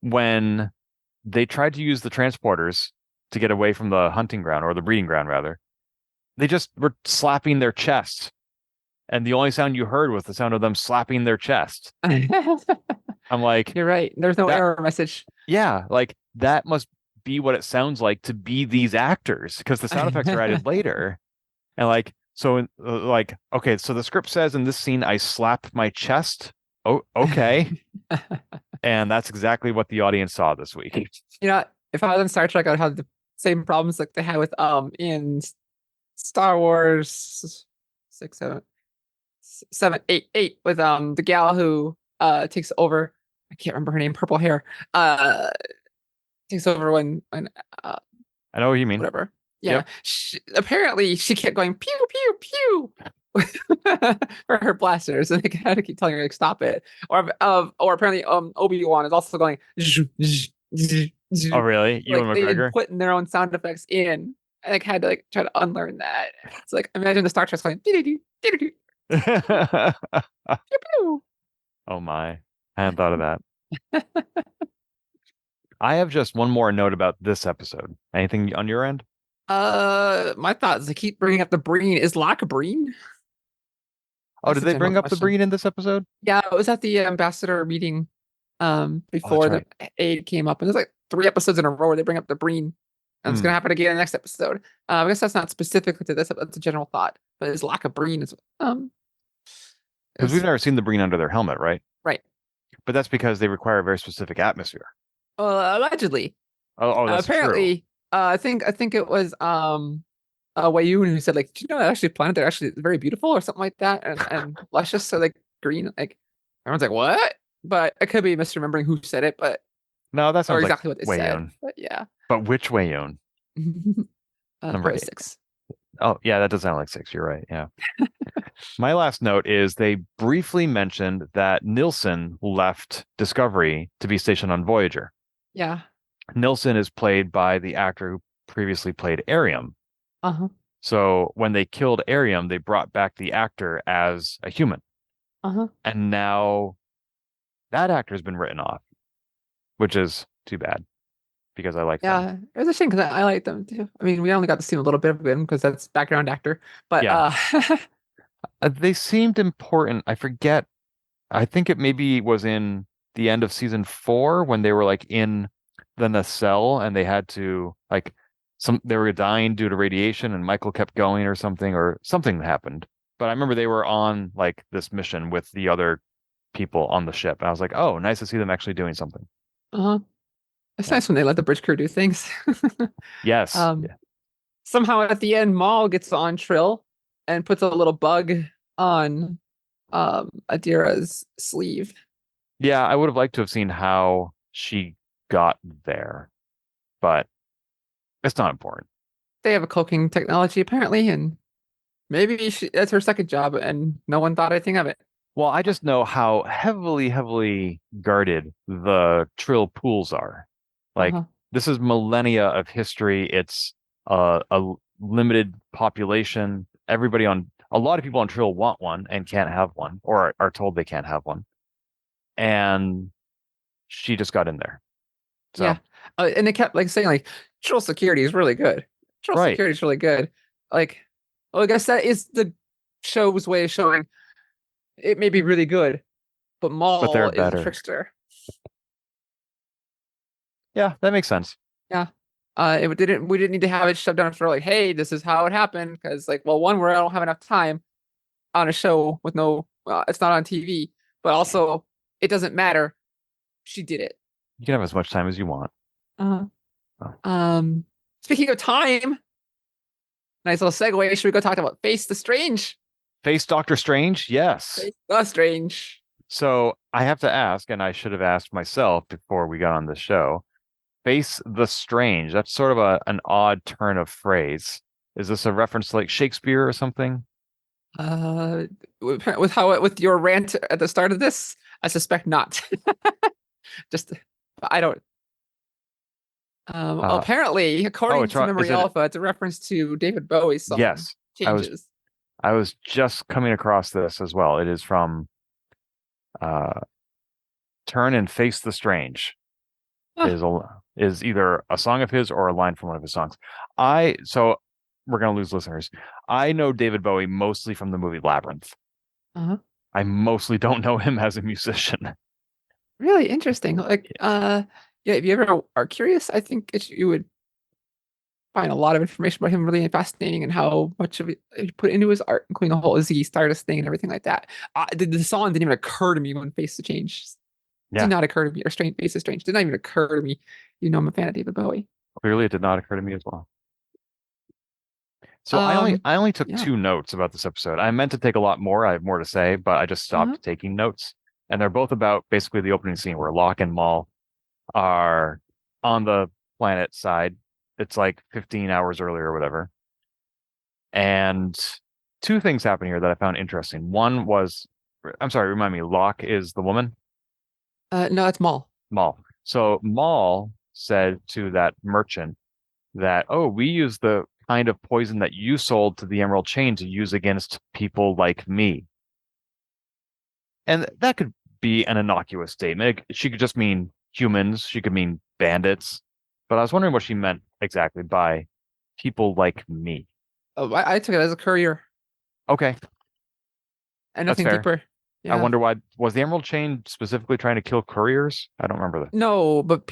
When they tried to use the transporters to get away from the hunting ground, or the breeding ground rather, they just were slapping their chest. And the only sound you heard was the sound of them slapping their chest. I'm like, you're right. There's no error message. Yeah, like that must be what it sounds like to be these actors, because the sound effects are added later. And like, so like, okay, so the script says in this scene, I slap my chest. Oh, okay. And that's exactly what the audience saw this week. You know, if I was in Star Trek, I would have the same problems like they had with in Star Wars 6, 7, 8 with the gal who takes over. I can't remember her name. Purple hair. Takes over when I know what you mean. Whatever. Yeah. Yep. Apparently she kept going pew pew pew for her blasters, and they had to keep telling her like stop it. Or apparently Obi-Wan is also going. Oh really? Ewan McGregor putting their own sound effects in. I like had to like try to unlearn that. It's like imagine the Star Trek going. Oh my. I hadn't thought of that. I have just one more note about this episode. Anything on your end? My thoughts. They keep bringing up the Breen. Is Locke a Breen? Oh, did they bring up the Breen in this episode? Yeah, it was at the ambassador meeting before the aid came up, and there's like 3 episodes in a row where they bring up the Breen. And it's gonna happen again in the next episode. I guess that's not specific to this, that's a general thought. But is Locke a Breen? Because we've never seen the Breen under their helmet, right? Right. But that's because they require a very specific atmosphere. Allegedly. Oh, that's apparently true. I think it was Wayun who said like, do you know actually planet they're actually very beautiful or something like that, and luscious, so like green, like everyone's like what? But I could be misremembering who said it, but no, that sounds exactly like what they said. But yeah. But which Wayun? Number 6. Oh yeah, that does sound like 6. You're right. Yeah. My last note is they briefly mentioned that Nilsson left Discovery to be stationed on Voyager. Yeah. Nilsson is played by the actor who previously played Arium. So when they killed Arium, they brought back the actor as a human. And now that actor has been written off, which is too bad because I like them. Yeah, it was a shame because I like them too. I mean, we only got to see a little bit of him because that's background actor. But they seemed important. I forget. I think it maybe was in the end of season 4 when they were like in the nacelle and they had to like they were dying due to radiation and Michael kept going or something happened. But I remember they were on like this mission with the other people on the ship. And I was like, oh, nice to see them actually doing something. It's nice when they let the bridge crew do things. Yes. Somehow at the end, Maul gets on Trill and puts a little bug on Adira's sleeve. Yeah, I would have liked to have seen how she got there, but it's not important. They have a cloaking technology apparently, and maybe that's her second job, and no one thought anything of it. Well, I just know how heavily guarded the Trill pools are. Like, Uh-huh. this is millennia of history. It's a limited population. A lot of people on Trill want one and can't have one, or are told they can't have one. And she just got in there. So, Yeah. And they kept like saying like Trill security is really good. Trill right. security is really good. Like, well, I guess that is the show's way of showing it may be really good, but But they're Maul is a better. trickster. Yeah, that makes sense. Yeah. We didn't need to have it shoved down our throat like, hey, this is how it happened. Because like, well, one, where I don't have enough time on a show with no, it's not on TV, but also it doesn't matter. She did it. You can have as much time as you want. Uh, Oh. Speaking of time, nice little segue. Should we go talk about Face the Strange? Face Doctor Strange? Yes. Face the Strange. So I have to ask, and I should have asked myself before we got on the show. Face the Strange. That's sort of an odd turn of phrase. Is this a reference to like Shakespeare or something? With your rant at the start of this, I suspect not. Just I don't. Uh, Apparently, oh, according it's to right. Is Memory it? Alpha, it's a reference to David Bowie's song Yes. I was "Changes." I was just coming across this as well. It is from uh, Turn and Face the Strange. Huh, Is either a song of his or a line from one of his songs. So we're gonna lose listeners. I know David Bowie mostly from the movie Labyrinth. uh-huh. I mostly don't know him as a musician. Really interesting. Like, yeah, if you ever are curious, I think you would find a lot of information about him really fascinating and how much of it he put into his art, including the whole Ziggy Stardust thing and everything like that. The song didn't even occur to me when Face the Change did Yeah, not occur to me, or Strange Face is Strange did not even occur to me. You know, I'm a fan of David Bowie. clearly it did not occur to me as well. So Um, I only took yeah. 2 notes about this episode. I meant to take a lot more. I have more to say, but I just Uh-huh. stopped taking notes. And they're both about basically the opening scene where Locke and Maul are on the planet side. It's like 15 hours earlier or whatever. And 2 things happen here that I found interesting. One was, I'm sorry, remind me, Locke is the woman? No, it's Maul. Maul. So Maul said to that merchant that, oh, we use the kind of poison that you sold to the Emerald Chain to use against people like me. And that could be an innocuous statement. She could just mean humans. She could mean bandits. But I was wondering what she meant exactly by people like me. Oh, I took it as a courier Okay, and that's nothing fair. deeper. I Yeah. wonder why was the Emerald Chain specifically trying to kill couriers? I don't remember that. No, but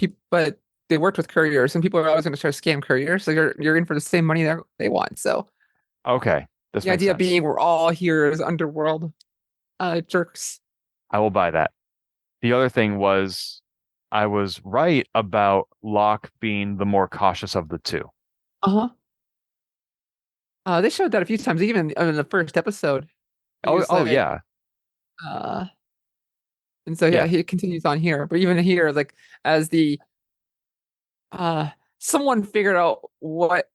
they worked with couriers, and people are always going to try to scam couriers. So you're in for the same money that they want. So Okay, this the makes idea sense. being we're all here as underworld jerks. I will buy that. The other thing was I was right about Locke being the more cautious of the two. Uh-huh. They showed that a few times, even in the first episode. He Oh, was oh like, yeah, uh, and so yeah, yeah. he continues on here. But even here, like as the someone figured out what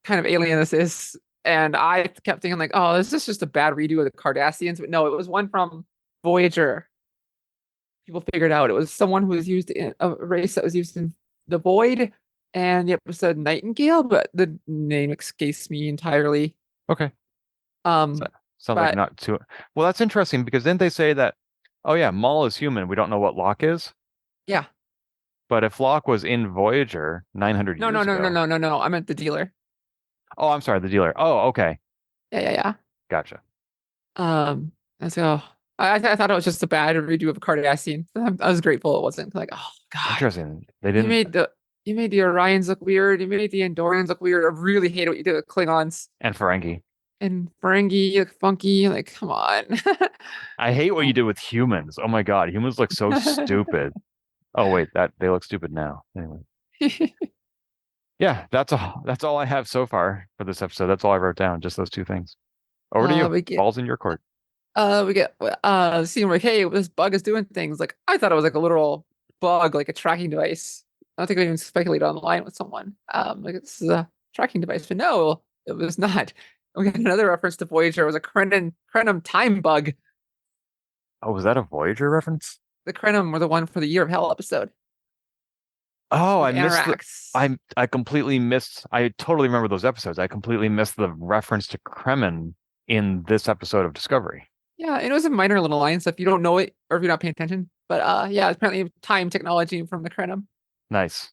kind of alien this is, and I kept thinking like, oh, this is just a bad redo of the Cardassians. But no, it was one from Voyager. People figured out it was someone who was used in a race that was used in the Void and the episode Nightingale, but the name escapes me entirely. Okay. So, Um, sounds like but not too. Well, that's interesting because then they say that, oh yeah, Maul is human. We don't know what Locke is. yeah, But if Locke was in Voyager 900 no, no, years no, no, ago, no, no, no. I meant the dealer. oh, I'm sorry, the dealer. Oh, okay, Yeah, yeah, yeah. gotcha. And so I thought it was just a bad redo of a Cardassian. I was grateful it wasn't. Like, oh God, Interesting. They you didn't, made the you made the Orions look weird. You made the Andorians look weird. I really hate what you did with Klingons and Ferengi. and Ferengi look funky. Like, come on. I hate what you did with humans. Oh my God, humans look so stupid. Oh wait, that they look stupid now. Anyway, yeah, that's all I have so far for this episode. That's all I wrote down. Just those 2 things. Over to you. we get Balls in your court. we get seeing like, hey, this bug is doing things. Like I thought it was like a literal bug, like a tracking device. I don't think I even speculated online with someone. Like this is a tracking device, but no, it was not. We got another reference to Voyager. It was a Krenim time bug. Oh, was that a Voyager reference? The Krenim were the one for the Year of Hell episode Oh, with I missed the. Anarax. I completely missed. I totally remember those episodes. I completely missed the reference to Kremen in this episode of Discovery. Yeah, and it was a minor little line, so if you don't know it or if you're not paying attention, but yeah, apparently time technology from the Krenim. Nice.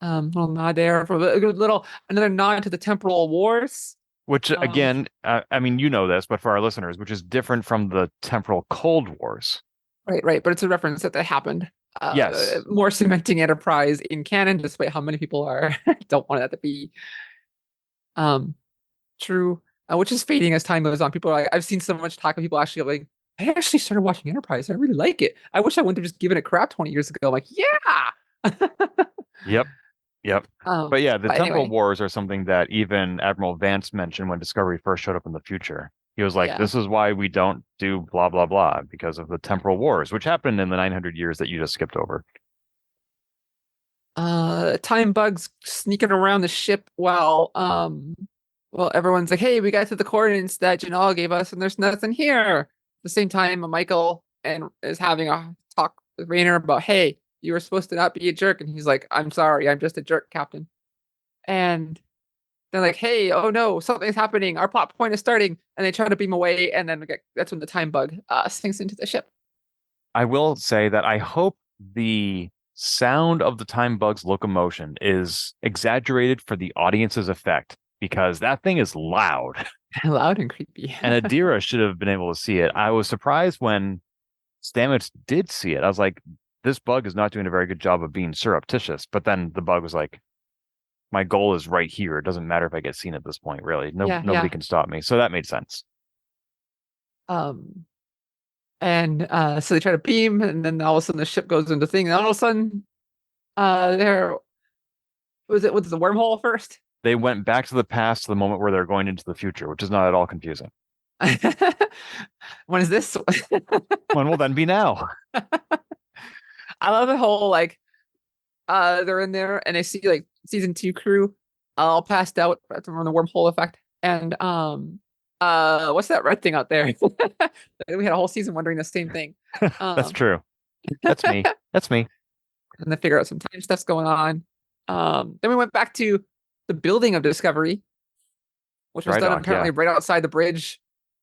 Little nod there for a good little another nod to the temporal wars. Which again, I mean, you know this, but for our listeners, which is different from the temporal Cold Wars. Right, but it's a reference that happened. Yes. More cementing Enterprise in canon, despite how many people are don't want that to be true. Which is fading as time goes on. People are like, I've seen so much talk of people actually like, I actually started watching Enterprise. I really like it. I wish I wouldn't have just given it crap 20 years ago. I'm like, yeah. Yep. But yeah, the but temporal anyway, wars are something that even Admiral Vance mentioned when Discovery first showed up in the future. He was like, yeah. this is why we don't do blah, blah, blah, because of the temporal wars, which happened in the 900 years that you just skipped over. Time bugs sneaking around the ship while everyone's like, hey, we got to the coordinates that Jinaal gave us, and there's nothing here. At the same time, Michael and is having a talk with Rayner about, hey, you were supposed to not be a jerk, and he's like, I'm sorry, I'm just a jerk, Captain. And they're like, hey, oh no, something's happening. Our plot point is starting, and they try to beam away, and then that's when the time bug sinks into the ship. I will say that I hope the sound of the time bug's locomotion is exaggerated for the audience's effect because that thing is loud. Loud and creepy. And Adira should have been able to see it. I was surprised when Stamets did see it. I was like, this bug is not doing a very good job of being surreptitious. But then the bug was like, my goal is right here. It doesn't matter if I get seen at this point, really. Nobody can stop me. So that made sense. Um, and so they try to beam, and then all of a sudden the ship goes into thing, and all of a sudden, there was the wormhole first. They went back to the past to the moment where they're going into the future, which is not at all confusing. When is this? When will then be now? I love the whole like they're in there and I see like season 2 crew all passed out from the wormhole effect. And what's that red thing out there? We had a whole season wondering the same thing. That's true. That's me. That's me. And they figure out some time stuff's going on. Then we went back to the building of Discovery, which was done apparently right outside the bridge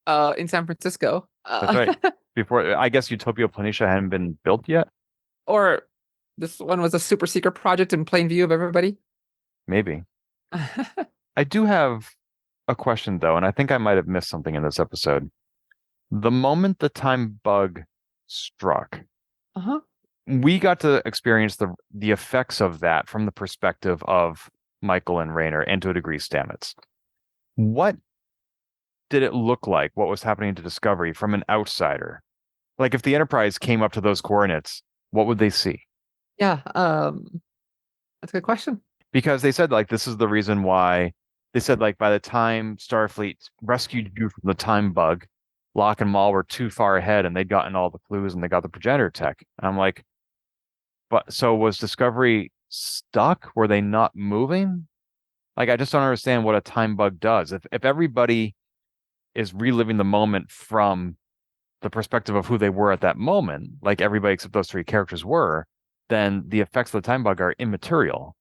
in San Francisco. That's right. Before, I guess Utopia Planitia hadn't been built yet. Or this one was a super secret project in plain view of everybody. Maybe. I do have a question though, and I think I might have missed something in this episode. The moment the time bug struck, we got to experience the effects of that from the perspective of Michael and Rayner, and to a degree Stamets. What did it look like? What was happening to Discovery from an outsider? Like if the Enterprise came up to those coordinates, what would they see? Yeah, that's a good question. Because they said like this is the reason why they said like by the time Starfleet rescued you from the time bug, Locke and Maul were too far ahead and they'd gotten all the clues and they got the progenitor tech. And I'm like, but so was Discovery stuck? Were they not moving? Like I just don't understand what a time bug does. If everybody is reliving the moment from the perspective of who they were at that moment, like everybody except those three characters were, then the effects of the time bug are immaterial.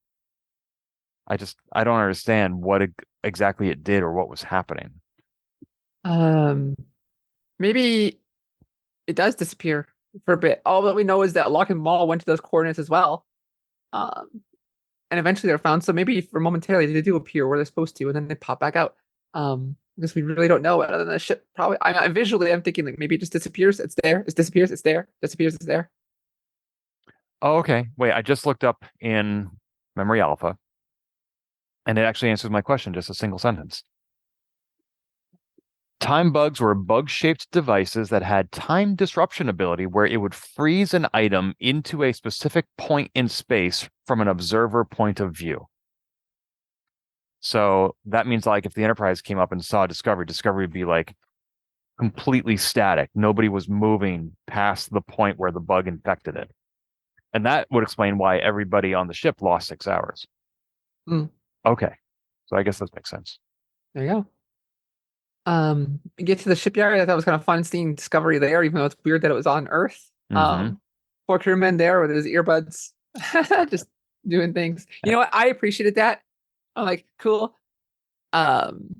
I don't understand what exactly it did or what was happening. Maybe it does disappear for a bit. All that we know is that Locke and Maul went to those coordinates as well. And eventually they're found. So maybe for momentarily they do appear where they're supposed to, and then they pop back out. Because we really don't know other than the ship. Probably, visually, I'm thinking like maybe it just disappears. It's there. It disappears. It's there. Disappears. It's there. Oh, okay. Wait, I just looked up in Memory Alpha, and it actually answers my question. Just a single sentence. Time bugs were bug-shaped devices that had time disruption ability where it would freeze an item into a specific point in space from an observer point of view. So that means like if the Enterprise came up and saw Discovery would be like completely static. Nobody was moving past the point where the bug infected it. And that would explain why everybody on the ship lost 6 hours. Okay. So I guess that makes sense. There you Get to the shipyard. I thought it was kind of fun seeing Discovery there, even though it's weird that it was on Earth. Mm-hmm. Poor crewman there with his earbuds, just doing things. You know what? I appreciated that. I'm like, cool. Um,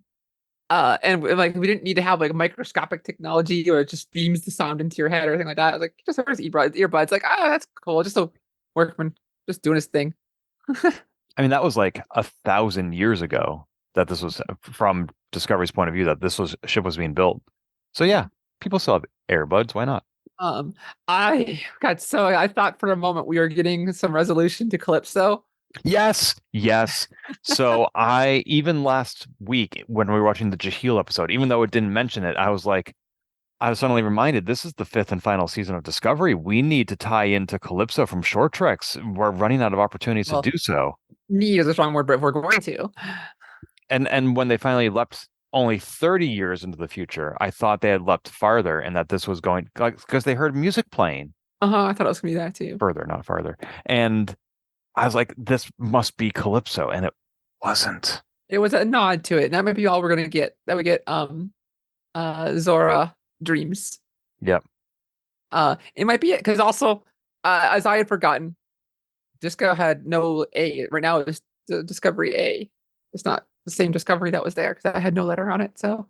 and like we didn't need to have like microscopic technology or it just beams the sound into your head or anything like that. I was like, just wears earbuds. Like, that's cool. Just a workman, just doing his thing. I mean, that was like 1,000 years ago that this was from Discovery's point of view that ship was being built. So yeah, people still have earbuds. Why not? I thought for a moment we were getting some resolution to Calypso. Yes, yes. So I even last week when we were watching the Jahil episode, even though it didn't mention it, I was suddenly reminded this is the fifth and final season of Discovery. We need to tie into Calypso from Short Treks. We're running out of opportunities to Well, do so. need is a strong word, but we're going to. And when they finally leapt only 30 years into the future, I thought they had leapt farther and that this was going like because they heard music playing I thought it was gonna be that too. further, not farther. And I was like, this must be Calypso, and it wasn't. It was a nod to it. And that might be all we're gonna get. That we get Zora Dreams. Yep. It might be it because also, as I had forgotten, Disco had no A. Right now it's the Discovery A. It's not the same Discovery that was there because I had no letter on it. So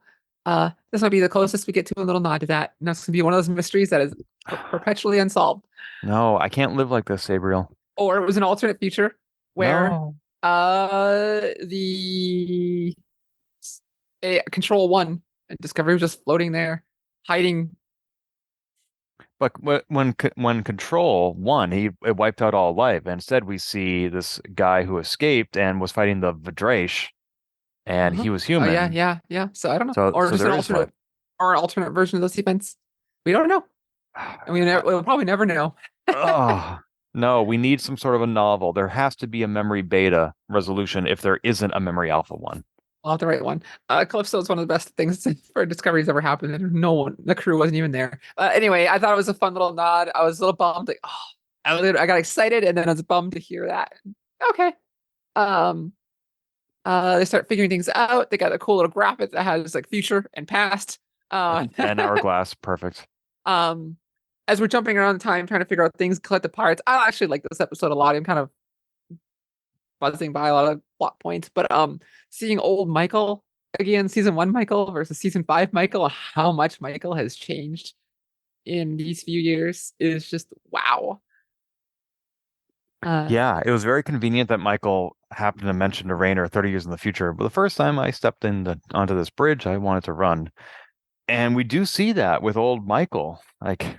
this might be the closest we get to a little nod to that. And that's gonna be one of those mysteries that is perpetually unsolved. No, I can't live like this, Sabriel. Or it was an alternate future where No. the Control One and Discovery was just floating there, hiding. But when Control won, it wiped out all life. And instead, we see this guy who escaped and was fighting the Vidrash, and he was Oh human. yeah. So I don't know, So or so just there an is life. alternate version of those events. We don't know. I mean, we'll probably never know. Oh, no, we need some sort of a novel. There has to be a memory beta resolution if there isn't a memory alpha one. I'll have the right one. Calypso is one of the best things for Discovery's ever happened, and the crew wasn't even there. Anyway, I thought it was a fun little nod. I was a little bummed, like, oh, I got excited, and then I was bummed to hear that. Okay. Um, they start figuring things out. They got a cool little graphic that has like future and past. And hourglass, perfect. Um, as we're jumping around time trying to figure out things, collect the parts. I actually like this episode a lot. I'm kind of buzzing by a lot of plot points, but seeing old Michael again, season 1 Michael versus season 5 Michael, how much Michael has changed in these few years is just wow. Yeah, it was very convenient that Michael happened to mention to Rayner 30 years in the future. But the first time I stepped onto this bridge, I wanted to run. And we do see that with old Michael. Like,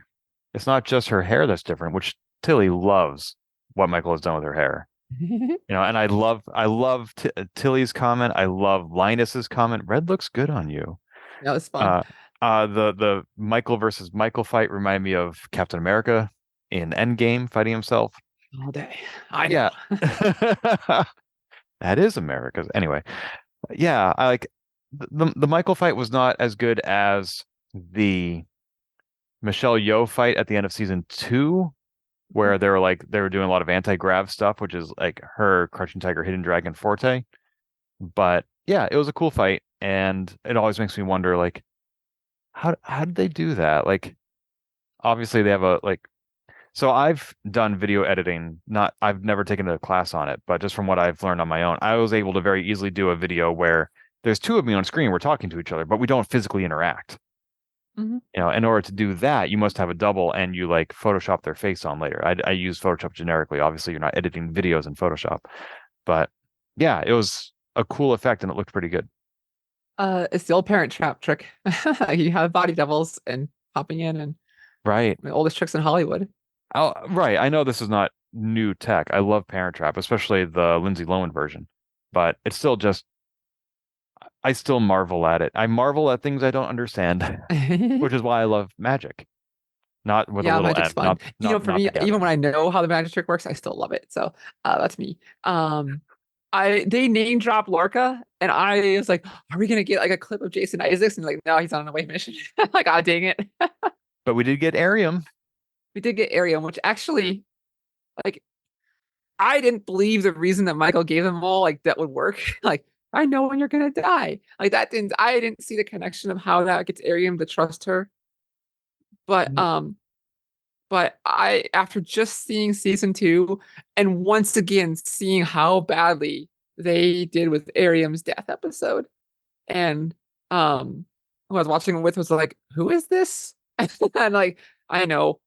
it's not just her hair that's different, which Tilly loves what Michael has done with her hair. And I love Tilly's comment. I love Linus's comment. Red looks good on you. That was fun. The Michael versus Michael fight reminded me of Captain America in Endgame fighting himself. All day. I know. Yeah. That is America's. Anyway, yeah, I like the Michael fight was not as good as the Michelle Yeoh fight at the end of season 2, where they were doing a lot of anti-grav stuff, which is like her Crouching Tiger, Hidden Dragon forte. But yeah, it was a cool fight, and it always makes me wonder, like, how did they do that? Like, obviously they have so I've done video editing. I've never taken a class on it, but just from what I've learned on my own, I was able to very easily do a video where there's two of me on screen, we're talking to each other, but we don't physically interact. In order to do that, you must have a double and you like Photoshop their face on later. I use Photoshop generically. Obviously, you're not editing videos in Photoshop, but yeah, it was a cool effect and it looked pretty good. It's the old Parent Trap trick. You have body doubles and popping in and Right. the oldest tricks in Hollywood. Right. I know this is not new tech. I love Parent Trap, especially the Lindsay Lohan version, but it's still just, I still marvel at it. I marvel at things I don't understand, which is why I love magic. Not with a little magic's N, fun. For me, together. even when I know how the magic trick works, I still love it. So that's me. They name drop Lorca, and I was like, are we gonna get like a clip of Jason Isaacs? And like, no, he's on an away mission. Like, ah, dang it. But we did get Arium. We did get Arium, which actually, like, I didn't believe the reason that Michael gave them all like that would work. Like, I know when you're gonna die. Like that didn't I didn't see the connection of how that gets Ariam to trust her. But I after just seeing season 2 and once again seeing how badly they did with Ariam's death episode, and who I was watching it with was like, who is this? And like, I know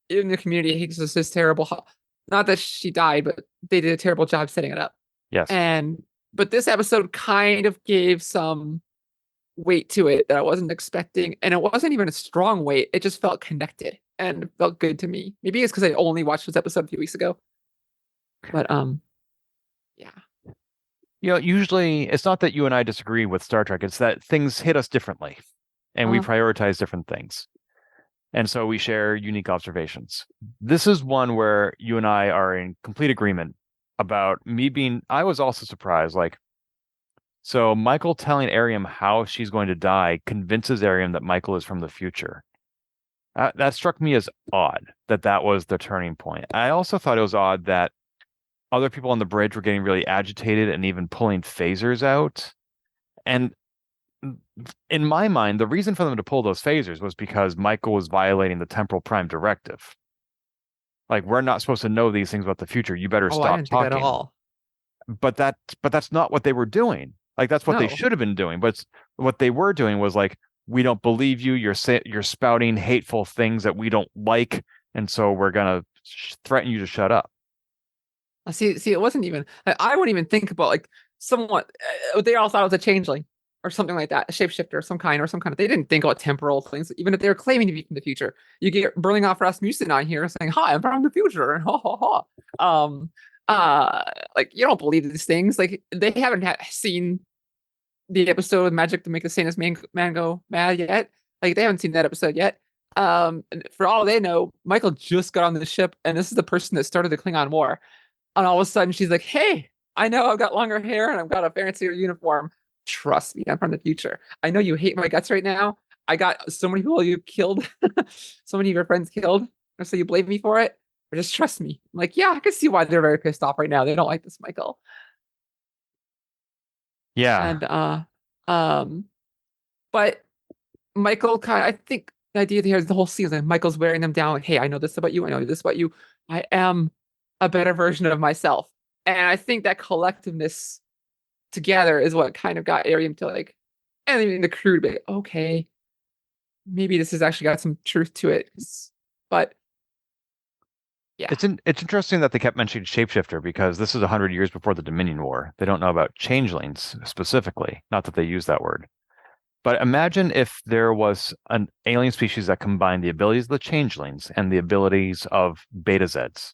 in the community he was just terrible. Not that she died, but they did a terrible job setting it up. Yes. And but this episode kind of gave some weight to it that I wasn't expecting, and it wasn't even a strong weight. It just felt connected and felt good to me. Maybe it's because I only watched this episode a few weeks ago. But yeah. Usually it's not that you and I disagree with Star Trek, it's that things hit us differently and we prioritize different things. And so we share unique observations. This is one where you and I are in complete agreement about I was also surprised. Like, so Michael telling Ariam how she's going to die convinces Ariam that Michael is from the future. That struck me as odd that was the turning point. I also thought it was odd that other people on the bridge were getting really agitated and even pulling phasers out. And in my mind, the reason for them to pull those phasers was because Michael was violating the temporal prime directive. Like, we're not supposed to know these things about the future. You better I stop didn't think that at talking. all. But that's not what they were doing. Like, that's what they No. should have been doing. But what they were doing was like, we don't believe you. You're spouting hateful things that we don't like, and so we're gonna threaten you to shut up. See, it wasn't even. I wouldn't even think about like somewhat. They all thought it was a changeling or something like that, a shapeshifter of some kind, or some kind of. They didn't think about temporal things, even if they were claiming to be from the future. You get burning off Rasmussen on here saying, "Hi, I'm from the future," and ha ha ha. Like you don't believe these things. Like they haven't seen the episode with Magic to make the Sanus man go mad yet. Like they haven't seen that episode yet. For all they know, Michael just got on the ship, and this is the person that started the Klingon War. And all of a sudden, she's like, "Hey, I know I've got longer hair and I've got a fancier uniform. Trust me, I'm from the future. I know you hate my guts right now. I got so many people you killed, so many of your friends killed, and so you blame me for it. Or just trust me." I'm like, yeah, I can see why they're very pissed off right now. They don't like this, Michael. Yeah. And but Michael I think the idea here is the whole season. Michael's wearing them down, like, "Hey, I know this about you. I know this about you. I am a better version of myself." And I think that collectiveness together is what kind of got Ariam to like, and even the crew to be like, okay, maybe this has actually got some truth to it. But yeah, it's interesting that they kept mentioning shapeshifter because this is 100 years before the Dominion War. They don't know about changelings specifically. Not that they use that word. But imagine if there was an alien species that combined the abilities of the changelings and the abilities of Beta Zeds.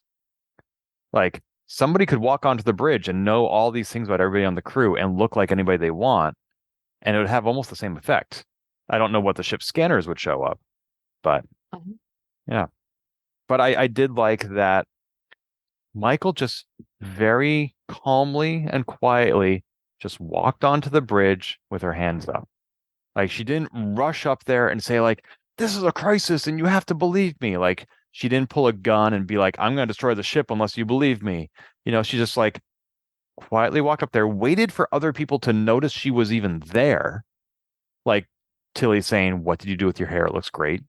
Like, somebody could walk onto the bridge and know all these things about everybody on the crew and look like anybody they want, and it would have almost the same effect. I don't know what the ship's scanners would show up, but yeah. But I did like that Michael just very calmly and quietly just walked onto the bridge with her hands up. Like, she didn't rush up there and say, like, "This is a crisis and you have to believe me." Like, she didn't pull a gun and be like, "I'm going to destroy the ship unless you believe me." She just like quietly walked up there, waited for other people to notice she was even there. Like Tilly saying, "What did you do with your hair? It looks great."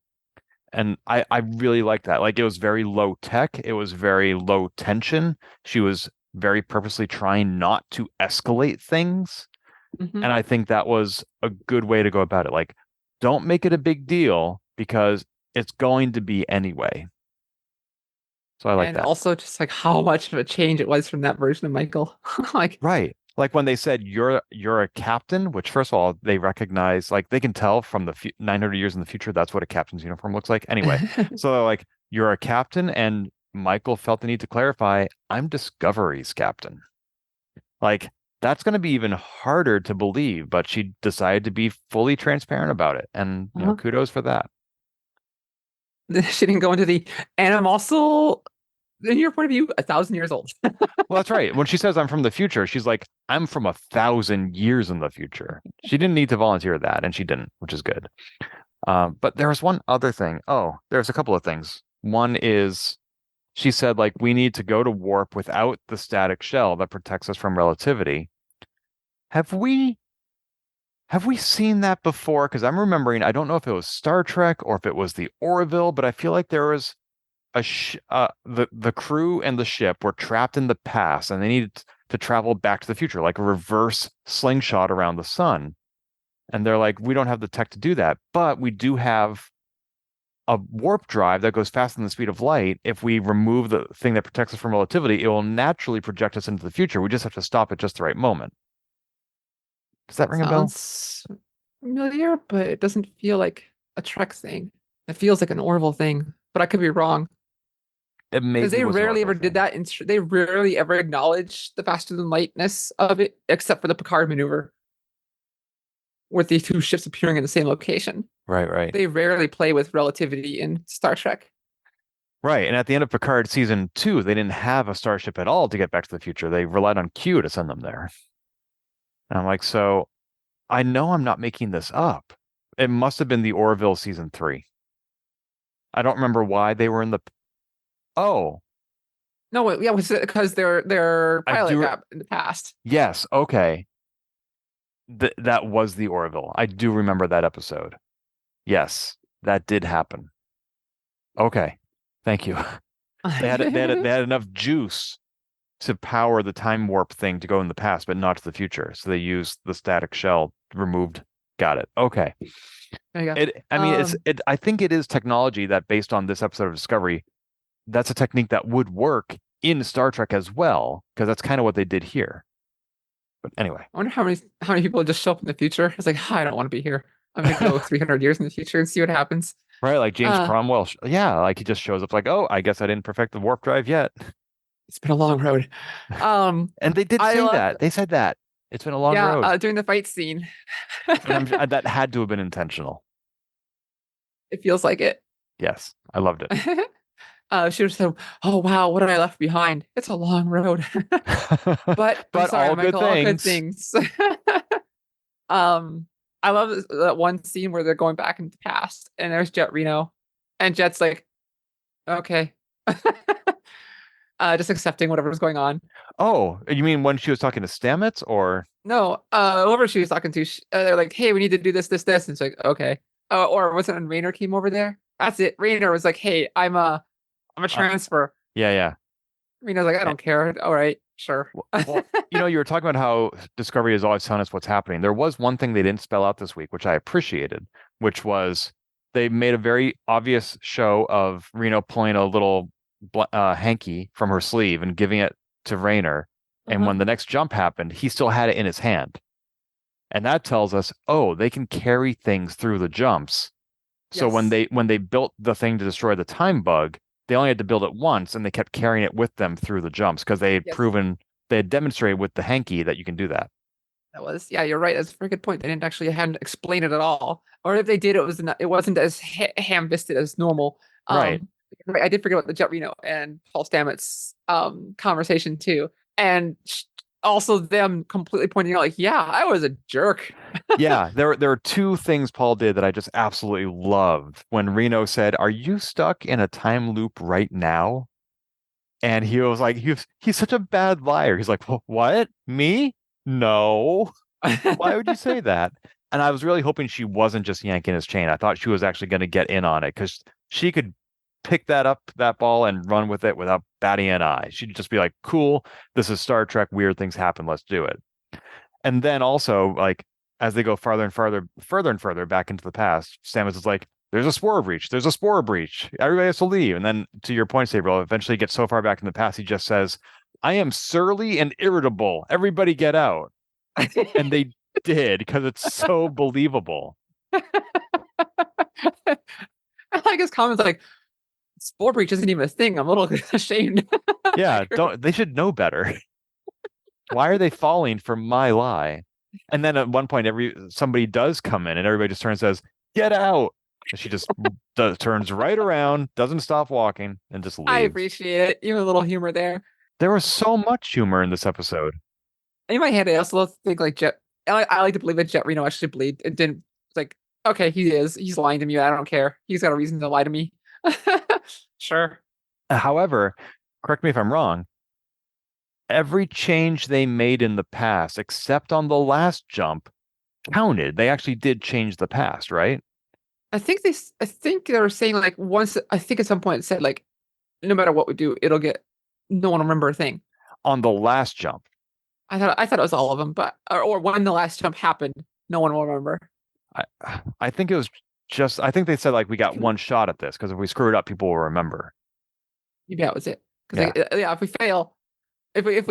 And I really liked that. Like, it was very low tech. It was very low tension. She was very purposely trying not to escalate things. mm-hmm. And I think that was a good way to go about it. Like, don't make it a big deal because it's going to be anyway. So I like And that. also just like how much of a change it was from that version of Michael. Like, Right. Like when they said you're a captain, which first of all, they recognize, like they can tell from the 900 years in the future, that's what a captain's uniform looks like. Anyway, so they're like, "You're a captain," and Michael felt the need to clarify, "I'm Discovery's captain." Like, that's going to be even harder to believe, but she decided to be fully transparent about it. And, kudos for that. she didn't go into the, and I'm also, in your point of view, 1,000 years old. Well, that's right. When she says I'm from the future, she's like, "I'm from 1,000 years in the future." She didn't need to volunteer that, and she didn't, which is good. But there was one other thing. Oh, there's a couple of things. One is she said, like, we need to go to warp without the static shell that protects us from relativity. Have we seen that before? Because I'm remembering, I don't know if it was Star Trek or if it was the Orville, but I feel like there was the crew and the ship were trapped in the past and they needed to travel back to the future, like a reverse slingshot around the sun. And they're like, we don't have the tech to do that, but we do have a warp drive that goes faster than the speed of light. If we remove the thing that protects us from relativity, it will naturally project us into the future. We just have to stop at just the right moment. Does that ring a bell? Sounds familiar, but it doesn't feel like a Trek thing. It feels like an Orville thing, but I could be wrong. It Because maybe they was an rarely Orville ever did thing. that. They rarely ever acknowledge the faster than lightness of it, except for the Picard maneuver, with the two ships appearing in the same location. Right, right. They rarely play with relativity in Star Trek. Right. And at the end of Picard season 2, they didn't have a starship at all to get back to the future. They relied on Q to send them there. And I'm like, so I know I'm not making this up. It must have been the Orville season 3. I don't remember why they were in the. Oh, No, yeah, was it because their I pilot do. got in the past? Yes. Okay. That was the Orville. I do remember that episode. Yes, that did happen. Okay. Thank you. They had enough juice to power the time warp thing to go in the past, but not to the future. So they used the static shell removed. Got it. Okay. There you go. I mean, I think it is technology that, based on this episode of Discovery, that's a technique that would work in Star Trek as well, because that's kind of what they did here. But anyway, I wonder how many people just show up in the future. It's like, I don't want to be here. I'm gonna go 300 years in the future and see what happens. right? Like James Uh, Cromwell, yeah, like he just shows up like, oh, I guess I didn't perfect the warp drive yet. it's been a long road. And they did I say love, that. They said that. It's been a long yeah, road. during the fight scene. And that had to have been intentional. It feels like it. Yes, I loved it. She was so, oh wow, what have I left behind? It's a long road. But I'm But sorry, all good Michael, all good things. things. Um, I love that one scene where they're going back in the past and there's Jet Reno, and Jet's like, okay. Just accepting whatever's going on. Oh, you mean when she was talking to Stamets, or No, whoever she was talking to, they're like, hey, we need to do this, this, this. And it's like, okay. Or was it when Raynor came over there? That's it. Raynor was like, hey, I'm a uh, transfer. yeah, yeah. Reno's like, I Eh, don't care. All right, sure. Well, you were talking about how Discovery is always telling us what's happening. There was one thing they didn't spell out this week, which I appreciated, which was they made a very obvious show of Reno pulling a little hanky from her sleeve and giving it to Raynor. And Uh-huh. when the next jump happened, he still had it in his hand. And that tells us, oh, they can carry things through the jumps. So when Yes. they built the thing to destroy the time bug, they only had to build it once, and they kept carrying it with them through the jumps because Yes. they had demonstrated with the hanky that you can do that. That was, yeah, you're right. That's a very good point. They didn't actually hadn't explain it at all. Or if they did, it wasn't as ham-fisted as normal. Right. Right, I did forget about the Jet Reno and Paul Stamets conversation too. And also them completely pointing out, like, yeah, I was a jerk. Yeah, there are two things Paul did that I just absolutely loved. When Reno said, "Are you stuck in a time loop right now?" And he was like, he's such a bad liar. He's like, "What? Me? No. Why would you say that?" And I was really hoping she wasn't just yanking his chain. I thought she was actually going to get in on it because she could pick that ball and run with it without batting an eye. She'd just be like, "Cool, this is Star Trek. Weird things happen. Let's do it." And then also, like, as they go further and further back into the past, Samus is like, "There's a spore breach. There's a spore breach. Everybody has to leave." And then, to your point, Sabriel, eventually gets so far back in the past, he just says, "I am surly and irritable. Everybody get out." And they did, because it's so believable. I like his comments like, spore breach isn't even a thing. I'm a little ashamed. Yeah, don't they should know better. Why are they falling for my lie? And then at one point, somebody does come in, and everybody just turns and says, "Get out!" And she just turns right around, doesn't stop walking, and just I leaves. appreciate it. Even a little humor there. There was so much humor in this episode. In my head, I also think like Jet. I like to believe that Jet Reno actually believed it didn't. It's like, okay, he is. He's lying to me. I don't care. He's got a reason to lie to me. Sure. However, correct me if I'm wrong, every change they made in the past, except on the last jump, counted. They actually did change the past, right? I think they were saying like once. I think at some point it said like no matter what we do, it'll get no one will remember a thing. On the last jump. I thought it was all of them, but or when the last jump happened, no one will remember. I I think it was just I think they said like we got one shot at this because if we screw it up, people will remember. Maybe that was it. Because Yeah, yeah, if we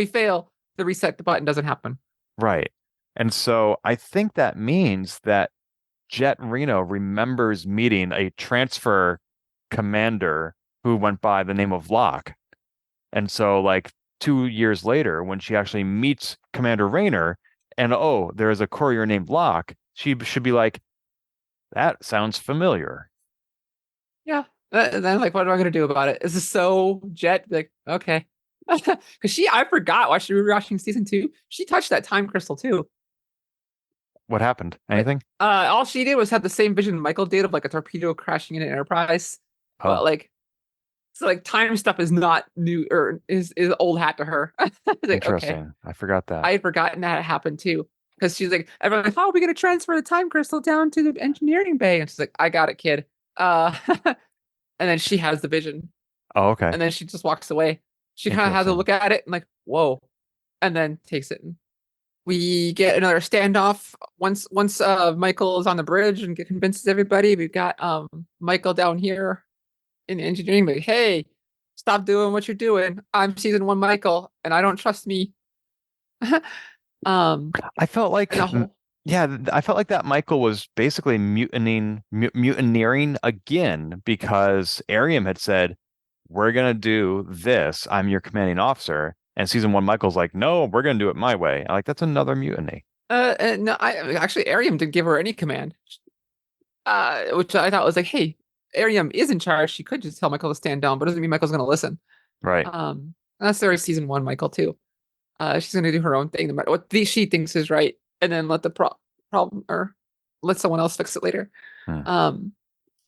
fail, the reset the button doesn't happen. right. And so I think that means that Jet Reno remembers meeting a transfer commander who went by the name of Locke. And so like 2 years later, when she actually meets Commander Rayner, and oh, there is a courier named Locke, she should be like, that sounds familiar. Yeah. And then like, what am I gonna do about it? Is this so Jet? Like, okay. Because I forgot while she was rewatching season 2, she touched that time crystal too. What happened? Like, Anything? all she did was have the same vision Michael did of like a torpedo crashing in an Enterprise. But Oh, like, so like time stuff is not new or is old hat to her. Like, okay. interesting. I forgot that. I had forgotten that it happened too. Because she's like, everyone's like, oh, we're gonna transfer the time crystal down to the engineering bay. And she's like, I got it, kid. And then she has the vision. Oh, okay. And then she just walks away. She kind of has a Interesting. look at it and like, whoa. And then takes it. And we get another standoff once Michael is on the bridge and convinces everybody. We've got Michael down here in engineering, like, hey, stop doing what you're doing. I'm season 1 Michael, and I don't trust me. I felt like, and a whole yeah, I felt like that Michael was basically mutineering again because Ariam had said, we're gonna do this. I'm your commanding officer. And season 1, Michael's like, no, we're gonna do it my way. I'm like, that's another mutiny. and no, I actually Ariam didn't give her any command. Which I thought was like, hey, Ariam is in charge. She could just tell Michael to stand down, but doesn't mean Michael's gonna listen. Right. That's their season 1 Michael too. She's gonna do her own thing no matter what she thinks is right, and then let the problem or let someone else fix it later. Hmm.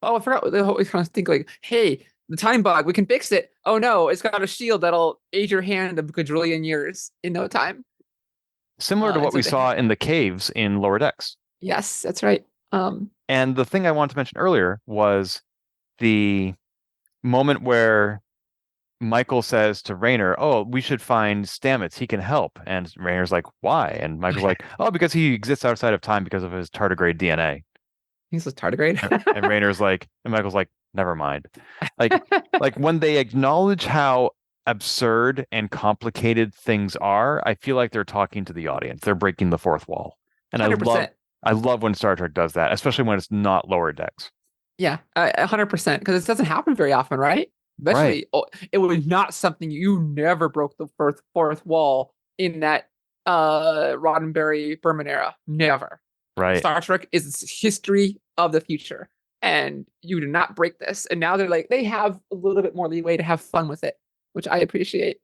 Oh, I forgot what they always kind of think like, hey, the time bug, we can fix it. Oh no, it's got a shield that'll age your hand a quadrillion years in no time. Similar to And what so we they saw in the caves in Lower Decks. yes, that's right. And the thing I wanted to mention earlier was the moment where Michael says to Rayner, "Oh, we should find Stamets. He can help." And Rayner's like, "Why?" And Michael's like, "Oh, because he exists outside of time because of his tardigrade DNA." He's a tardigrade. And Rayner's like, and Michael's like, "Never mind." Like, like when they acknowledge how absurd and complicated things are, I feel like they're talking to the audience. They're breaking the fourth wall. And 100%. I love when Star Trek does that, especially when it's not Lower Decks. Yeah, 100%. Because it doesn't happen very often, right? Right, Especially, it was not something you never broke the fourth wall in that Roddenberry Berman era. Never. right. Star Trek is history of the future, and you do not break this. And now they're like they have a little bit more leeway to have fun with it, which I appreciate.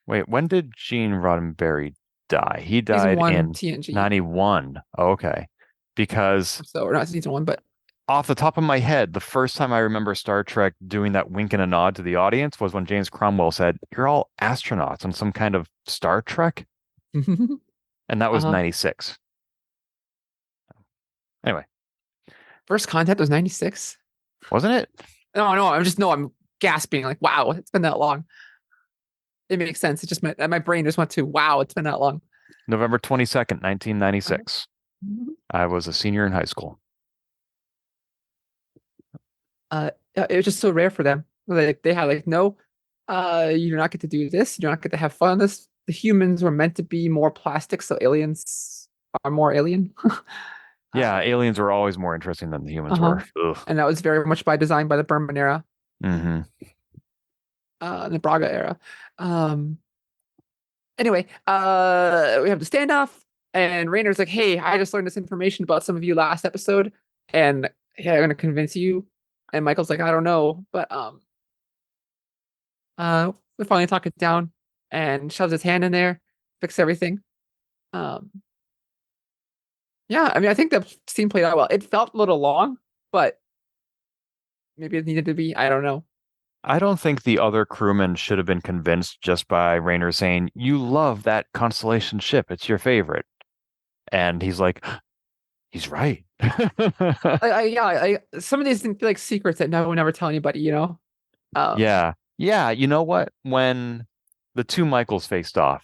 Wait, when did Gene Roddenberry die? He Season died 1 in TNG, 91. Oh, okay. Because so or not season 1, but off the top of my head, the first time I remember Star Trek doing that wink and a nod to the audience was when James Cromwell said, "You're all astronauts on some kind of Star Trek." And that was uh-huh. 96. Anyway, First contact was 96. wasn't it? No, I'm gasping like, wow, it's been that long. It makes sense. It just my brain just went to wow, it's been that long. November 22nd, 1996. Mhm. I was a senior in high school. It was just so rare for them. Like they had like no, you do not get to do this. You do not get to have fun. This the humans were meant to be more plastic, so aliens are more alien. Yeah, aliens were always more interesting than the humans Uh-huh. were. Ugh. And that was very much by design by the Berman era, Hmm. the Braga era. Um, anyway, we have the standoff, and Rayner's like, "Hey, I just learned this information about some of you last episode, and yeah, I'm gonna convince you." And Michael's like, "I don't know," but we finally talk it down, and shoves his hand in there, fix everything. Um, yeah, I mean, I think the scene played out well. It felt a little long, but maybe it needed to be. I don't know. I don't think the other crewmen should have been convinced just by Rayner saying, "You love that Constellation ship. It's your favorite." And he's like, he's right. Some of these didn't feel like secrets that no one would never tell anybody, you know? Um, Yeah. Yeah. You know what? When the two Michaels faced off,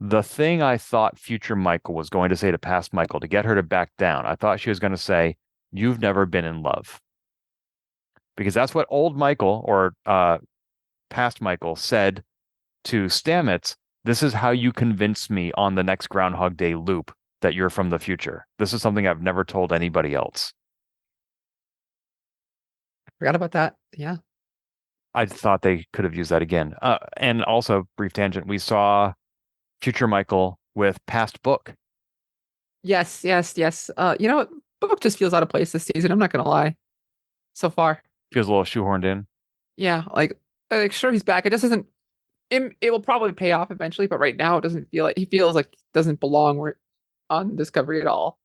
the thing I thought future Michael was going to say to past Michael to get her to back down, I thought she was going to say, "You've never been in love." Because that's what old Michael or past Michael said to Stamets. This is how you convince me on the next Groundhog Day loop that you're from the future. This is something I've never told anybody else. Forgot about that. Yeah. I thought they could have used that again. And also, brief tangent, we saw future Michael with past Book. Yes, yes, yes. You know what? Book just feels out of place this season. I'm not gonna lie. So far. Feels a little shoehorned in. Yeah, like sure he's back. It just doesn't it will probably pay off eventually, but right now it doesn't feel like he feels like he doesn't belong where on Discovery at all.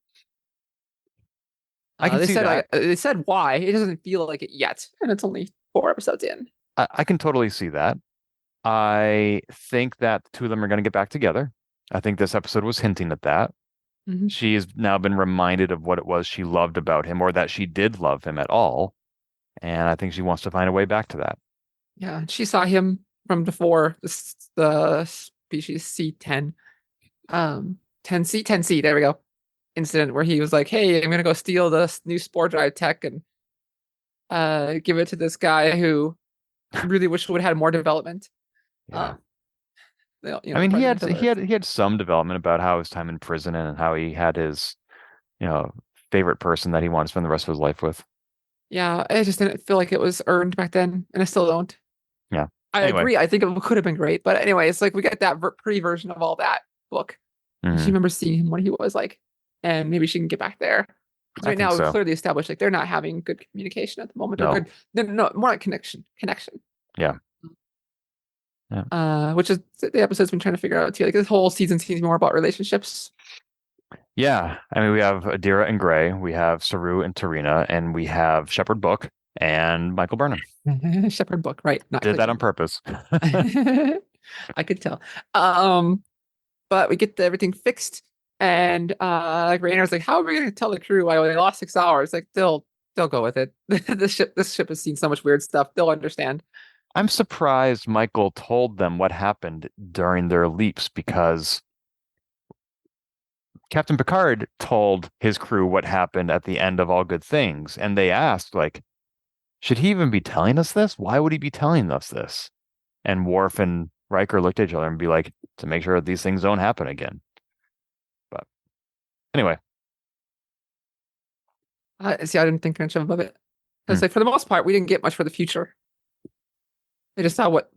I can They see said that. they said why. It doesn't feel like it yet, and it's only 4 episodes in. I can totally see that. I think that the two of them are going to get back together. I think this episode was hinting at that. Hmm. She has now been reminded of what it was she loved about him, or that she did love him at all. And I think she wants to find a way back to that. Yeah, she saw him from before the species C10, 10C. There we go. Incident where he was like, "Hey, I'm gonna go steal this new spore drive tech and give it to this guy who really wish would have had more development." Yeah. I The mean, president of Earth. he had some development about how his time in prison and how he had his, you know, favorite person that he wanted to spend the rest of his life with. Yeah, I just didn't feel like it was earned back then, and I still don't. Yeah. I Anyway. agree. I think it could have been great, but anyway, it's like we got that pre-version of all that book. And she Mhm. remembers seeing him when he was like, and maybe she can get back there. Because I right think now we've so. clearly established like they're not having good communication at the moment, or No. good, no, more like connection. Yeah. Yeah. Which is the episode's been trying to figure out too. Like this whole season seems more about relationships. Yeah. I mean, we have Adira and Gray, we have Saru and Tarina, and we have Shepard Book and Michael Burnham. Shepherd book, right? Not Did that on clicking. purpose. I could tell. But we get everything fixed, and like Rayner's like, "How are we gonna tell the crew why they lost 6 hours?" Like they'll go with it. This ship has seen so much weird stuff. They'll understand. I'm surprised Michael told them what happened during their leaps because Captain Picard told his crew what happened at the end of All Good Things, and they asked, like, should he even be telling us this? Why would he be telling us this? And Worf and Riker looked at each other and be like, to make sure that these things don't happen again. But anyway. See, I didn't think much of it Hmm. because like for the most part, we didn't get much for the future. They just saw what's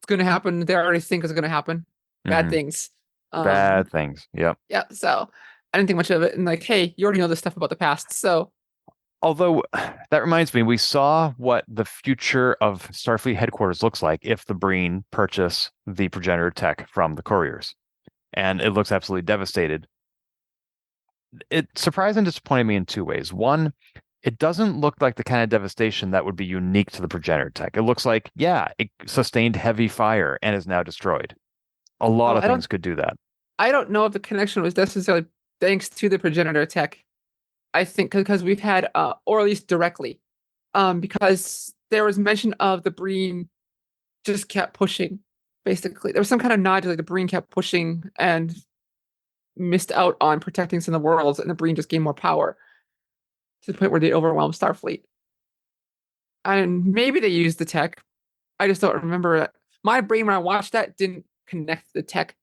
going to happen. They already think is going to happen. Bad Mhm. things. Bad things. Yep. Yeah. So I didn't think much of it. And like, hey, you already know this stuff about the past. So Although that reminds me, we saw what the future of Starfleet headquarters looks like if the Breen purchase the progenitor tech from the couriers. And it looks absolutely devastated. It surprised and disappointed me in two ways. One, it doesn't look like the kind of devastation that would be unique to the progenitor tech. It looks like, yeah, it sustained heavy fire and is now destroyed. A lot oh, of things could do that. I don't know if the connection was necessarily thanks to the progenitor tech. I think because we've had, or at least directly, because there was mention of the Breen just kept pushing. Basically, there was some kind of nod to like the Breen kept pushing and missed out on protecting some of the worlds, and the Breen just gained more power to the point where they overwhelmed Starfleet. And maybe they used the tech. I just don't remember it. My brain when I watched that didn't connect the tech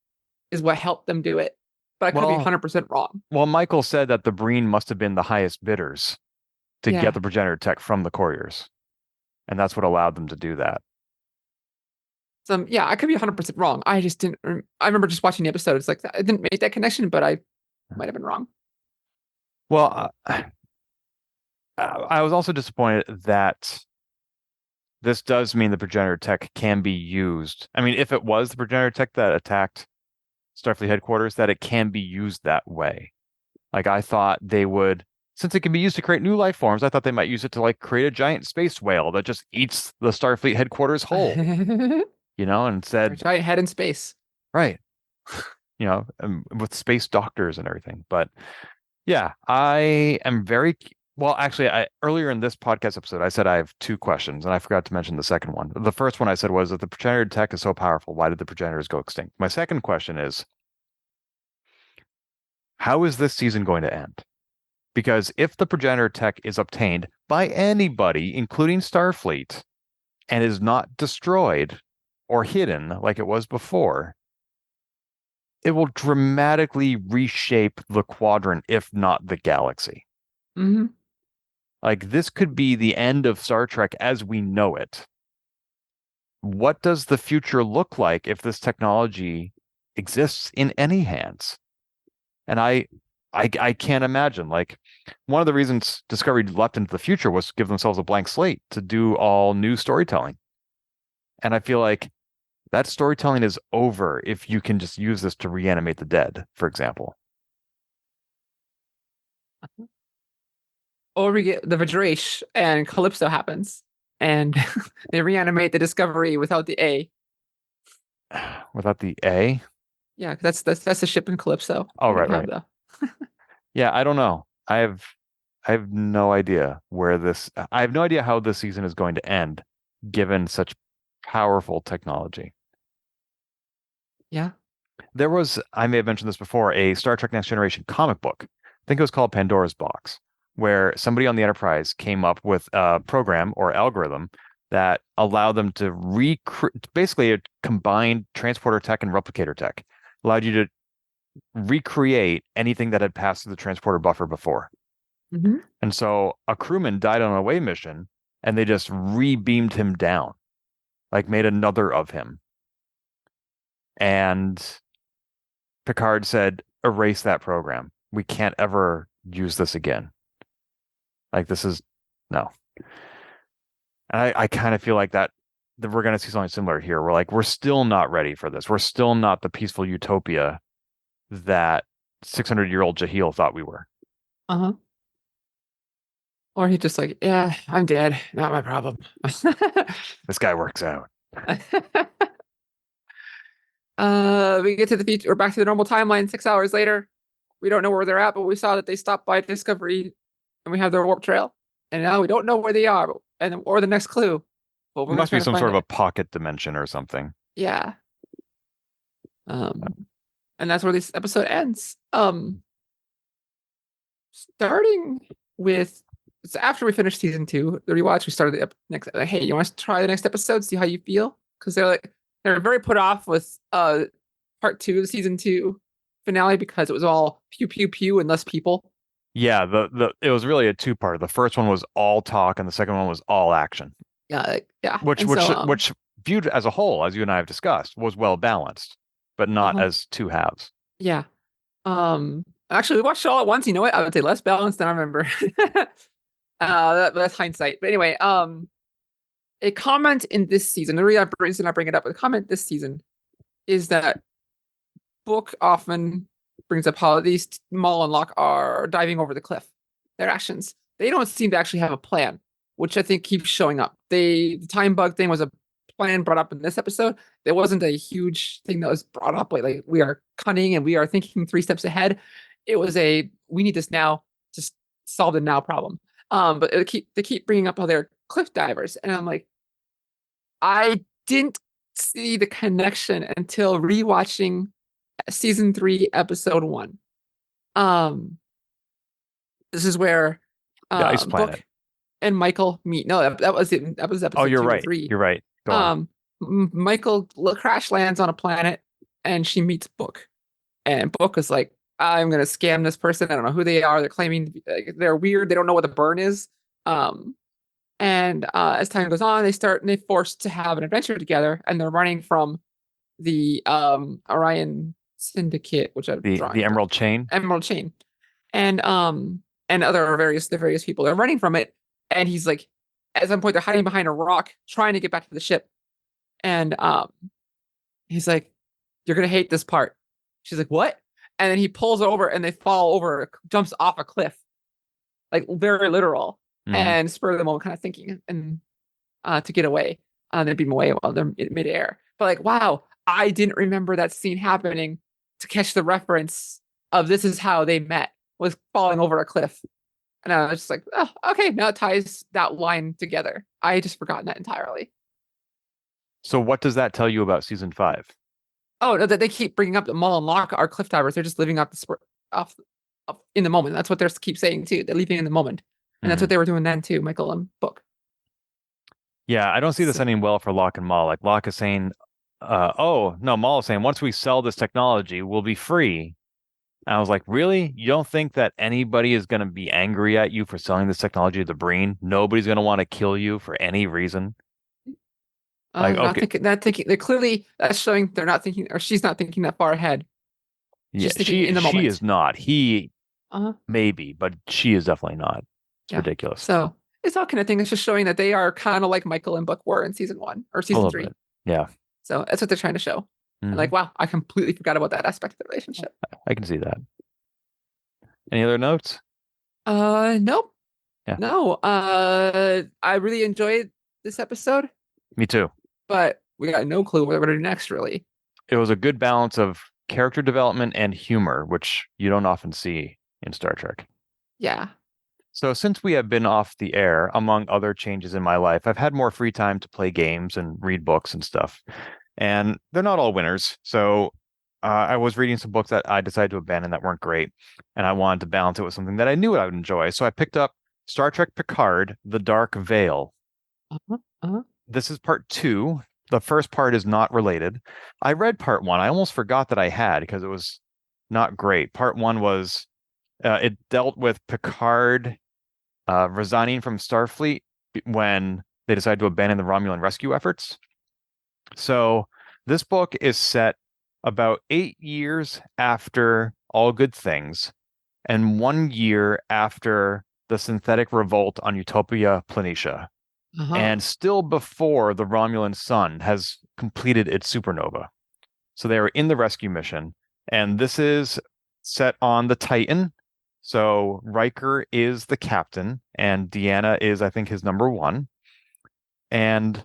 is what helped them do it. But I could be Well, 100% wrong. well, Michael said that the Breen must have been the highest bidders to get Yeah. the progenitor tech from the couriers. And that's what allowed them to do that. So yeah, I could be 100% wrong. I just didn't. I remember just watching the episode. It's like I didn't make that connection, but I might have been wrong. Well, I was also disappointed that this does mean the progenitor tech can be used. I mean, if it was the progenitor tech that attacked Starfleet headquarters, that it can be used that way. Like I thought they would since it can be used to create new life forms, I thought they might use it to like create a giant space whale that just eats the Starfleet headquarters whole, Or and said, giant head in space. right, with space doctors and everything. But yeah, I am very well. Actually, I earlier in this podcast episode, I said I have two questions, and I forgot to mention the second one. The first one I said was, if the progenitor tech is so powerful, why did the progenitors go extinct? My second question is, how is this season going to end? Because if the progenitor tech is obtained by anybody, including Starfleet, and is not destroyed or hidden like it was before, it will dramatically reshape the quadrant, if not the galaxy. Mm-hmm. Like, this could be the end of Star Trek as we know it. What does the future look like if this technology exists in any hands? And I can't imagine. Like, one of the reasons Discovery leapt into the future was to give themselves a blank slate to do all new storytelling. And I feel like that storytelling is over if you can just use this to reanimate the dead, for example. Or we get the Vajrash and Calypso happens, and they reanimate the Discovery without the A. Without the A? Yeah, that's the ship in Calypso. Oh, We right, don't have right. Yeah, I don't know. I have no idea I have no idea how this season is going to end, given such powerful technology. Yeah. There was, I may have mentioned this before, a Star Trek Next Generation comic book. I think it was called Pandora's Box, where somebody on the Enterprise came up with a program or algorithm that allowed them to basically a combined transporter tech and replicator tech, allowed you to recreate anything that had passed through the transporter buffer before. Mm-hmm. And so a crewman died on an away mission, and they just re-beamed him down, like made another of him. And Picard said, erase that program. We can't ever use this again. Like, this is no. And I kind of feel like that we're going to see something similar here. We're still not ready for this. We're still not the peaceful utopia that 600-year-old Jahil thought we were. Uh-huh. Or he just like, yeah, I'm dead. Not my problem. This guy works out. We get to the future. We're back to the normal timeline 6 hours later. We don't know where they're at, but we saw that they stopped by Discovery and we have their warp trail. And now we don't know where they are or the next clue. But we're It must trying be to some find sort of it. a pocket dimension or something. Yeah. And that's where this episode ends. Starting with so after we finished season 2, the rewatch, we started the next. Hey, you want to try the next episode? See how you feel? Because they're very put off with part 2 of the season 2 finale because it was all pew pew pew and less people. Yeah, it was really a two-part. The first one was all talk, and the second one was all action. Yeah. Which And which viewed as a whole, as you and I have discussed, was well balanced, but not as two halves. Yeah. Actually, we watched it all at once. You know what? I would say less balanced than I remember. That's hindsight. But anyway, a comment in this season, the reason I bring it up, a comment this season is that book often brings up how these Maul and Locke are diving over the cliff. Their actions. They don't seem to actually have a plan, which I think keeps showing up. The time bug thing was a plan brought up in this episode. There wasn't a huge thing that was brought up like we are cunning and we are thinking 3 steps ahead. It was we need this now, just solve the now problem. But they keep bringing up how they're cliff divers, and I'm like, I didn't see the connection until rewatching season 3, episode 1. This is where The ice planet. Book and Michael meet. No, that was it. That was episode Oh, you're 2 or right. 3. You're right. Go on. Michael crash lands on a planet, and she meets Book, and Book is like, I'm gonna scam this person. I don't know who they are. They're claiming they're weird. They don't know what the burn is. And as time goes on, they forced to have an adventure together, and they're running from the Orion Syndicate, which The Emerald Chain. Emerald Chain, and other various people. They're running from it, and he's like, at some point, they're hiding behind a rock, trying to get back to the ship, and he's like, "You're gonna hate this part." She's like, "What?" And then he pulls over, and they fall over, jumps off a cliff. like very literal Mhm. and spur of the moment kind of thinking and to get away. Then beam away while they're in midair. But like, wow, I didn't remember that scene happening to catch the reference of this is how they met, was falling over a cliff. And I was just like, oh, okay, now it ties that line together. I had just forgotten that entirely. So what does that tell you about season 5? Oh, no, that they keep bringing up the Maul and Locke are cliff divers. They're just living off in the moment. That's what they keep saying too. They're leaving in the moment. And that's what they were doing then too, Michael and Book. Yeah, I don't see this ending well for Locke and Maul. Like Locke is saying, oh, no, Maul is saying, once we sell this technology, we'll be free. And I was like, really? You don't think that anybody is going to be angry at you for selling this technology to the Breen? Nobody's going to want to kill you for any reason? Like, Not okay, thinking, not thinking. They're clearly that's showing they're not thinking, or she's not thinking that far ahead. yeah, She's thinking in the she moment. is not. He Uh-huh. maybe, but she is definitely not. It's Yeah. ridiculous. So it's all kind of thing. It's just showing that they are kind of like Michael and Book were in season 1 or A season little 3. bit. Yeah. So that's what they're trying to show. And like, wow, I completely forgot about that aspect of the relationship. I can see that. Any other notes? Nope. Yeah. No. I really enjoyed this episode, Me too. but we got no clue what we're gonna do next, really. It was a good balance of character development and humor, which you don't often see in Star Trek. Yeah. So since we have been off the air, among other changes in my life, I've had more free time to play games and read books and stuff. And they're not all winners. So I was reading some books that I decided to abandon that weren't great. And I wanted to balance it with something that I knew I would enjoy. So I picked up Star Trek Picard, The Dark Veil. Uh-huh. Uh-huh. This is part 2. The first part is not related. I read part 1. I almost forgot that I had because it was not great. Part 1 was it dealt with Picard resigning from Starfleet when they decided to abandon the Romulan rescue efforts. So this book is set about 8 years after All Good Things and 1 year after the synthetic revolt on Utopia Planitia, Uh-huh. and still before the Romulan sun has completed its supernova. So they are in the rescue mission, and this is set on the Titan. So Riker is the captain, and Deanna is, I think, his number 1. And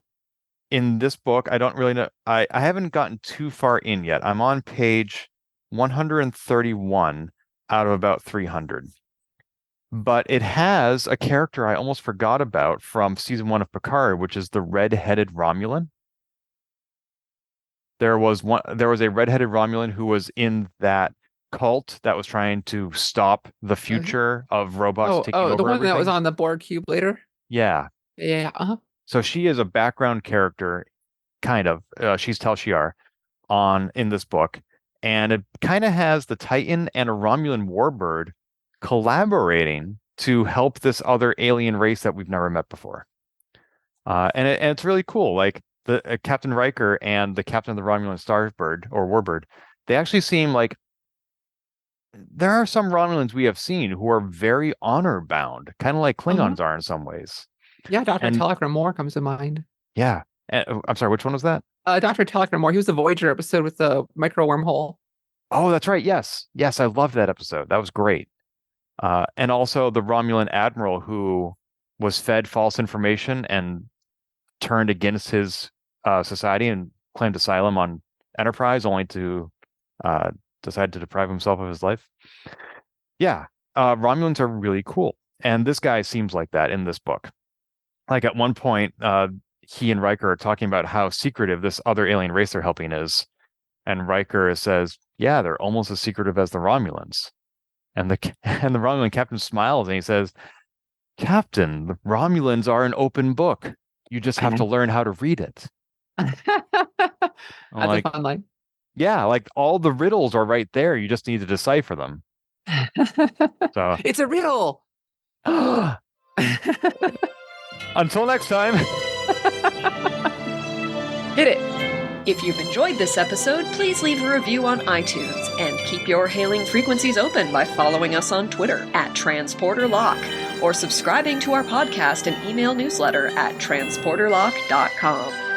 in this book, I don't really know. I haven't gotten too far in yet. I'm on page 131 out of about 300. But it has a character I almost forgot about from season 1 of Picard, which is the red-headed Romulan. There was a red-headed Romulan who was in that cult that was trying to stop the future of robots taking over the one everything. that was on the Borg cube later. Yeah. Yeah. Uh-huh. So she is a background character, kind of. She's Tal Shiar in this book, and it kind of has the Titan and a Romulan warbird collaborating to help this other alien race that we've never met before. And it's really cool. Like the Captain Riker and the captain of the Romulan Starbird or Warbird, they actually seem like there are some Romulans we have seen who are very honor bound, kind of like Klingons are in some ways. Yeah, Dr. And Telegram Moore comes to mind. yeah. I'm sorry, which one was that? Dr. Telegram Moore. He was the Voyager episode with the micro wormhole. Oh, that's right. Yes. Yes, I loved that episode. That was great. And also the Romulan admiral who was fed false information and turned against his society and claimed asylum on Enterprise, only to decide to deprive himself of his life. Yeah, Romulans are really cool, and this guy seems like that in this book. Like at one point, he and Riker are talking about how secretive this other alien race they're helping is, and Riker says, "Yeah, they're almost as secretive as the Romulans." And the Romulan captain smiles and he says, "Captain, the Romulans are an open book. You just have to learn how to read it." That's like, a fun line. yeah, like all the riddles are right there. You just need to decipher them. So It's a riddle. until next time. Hit it. If you've enjoyed this episode, please leave a review on iTunes and keep your hailing frequencies open by following us on Twitter @TransporterLock or subscribing to our podcast and email newsletter at transporterlock.com.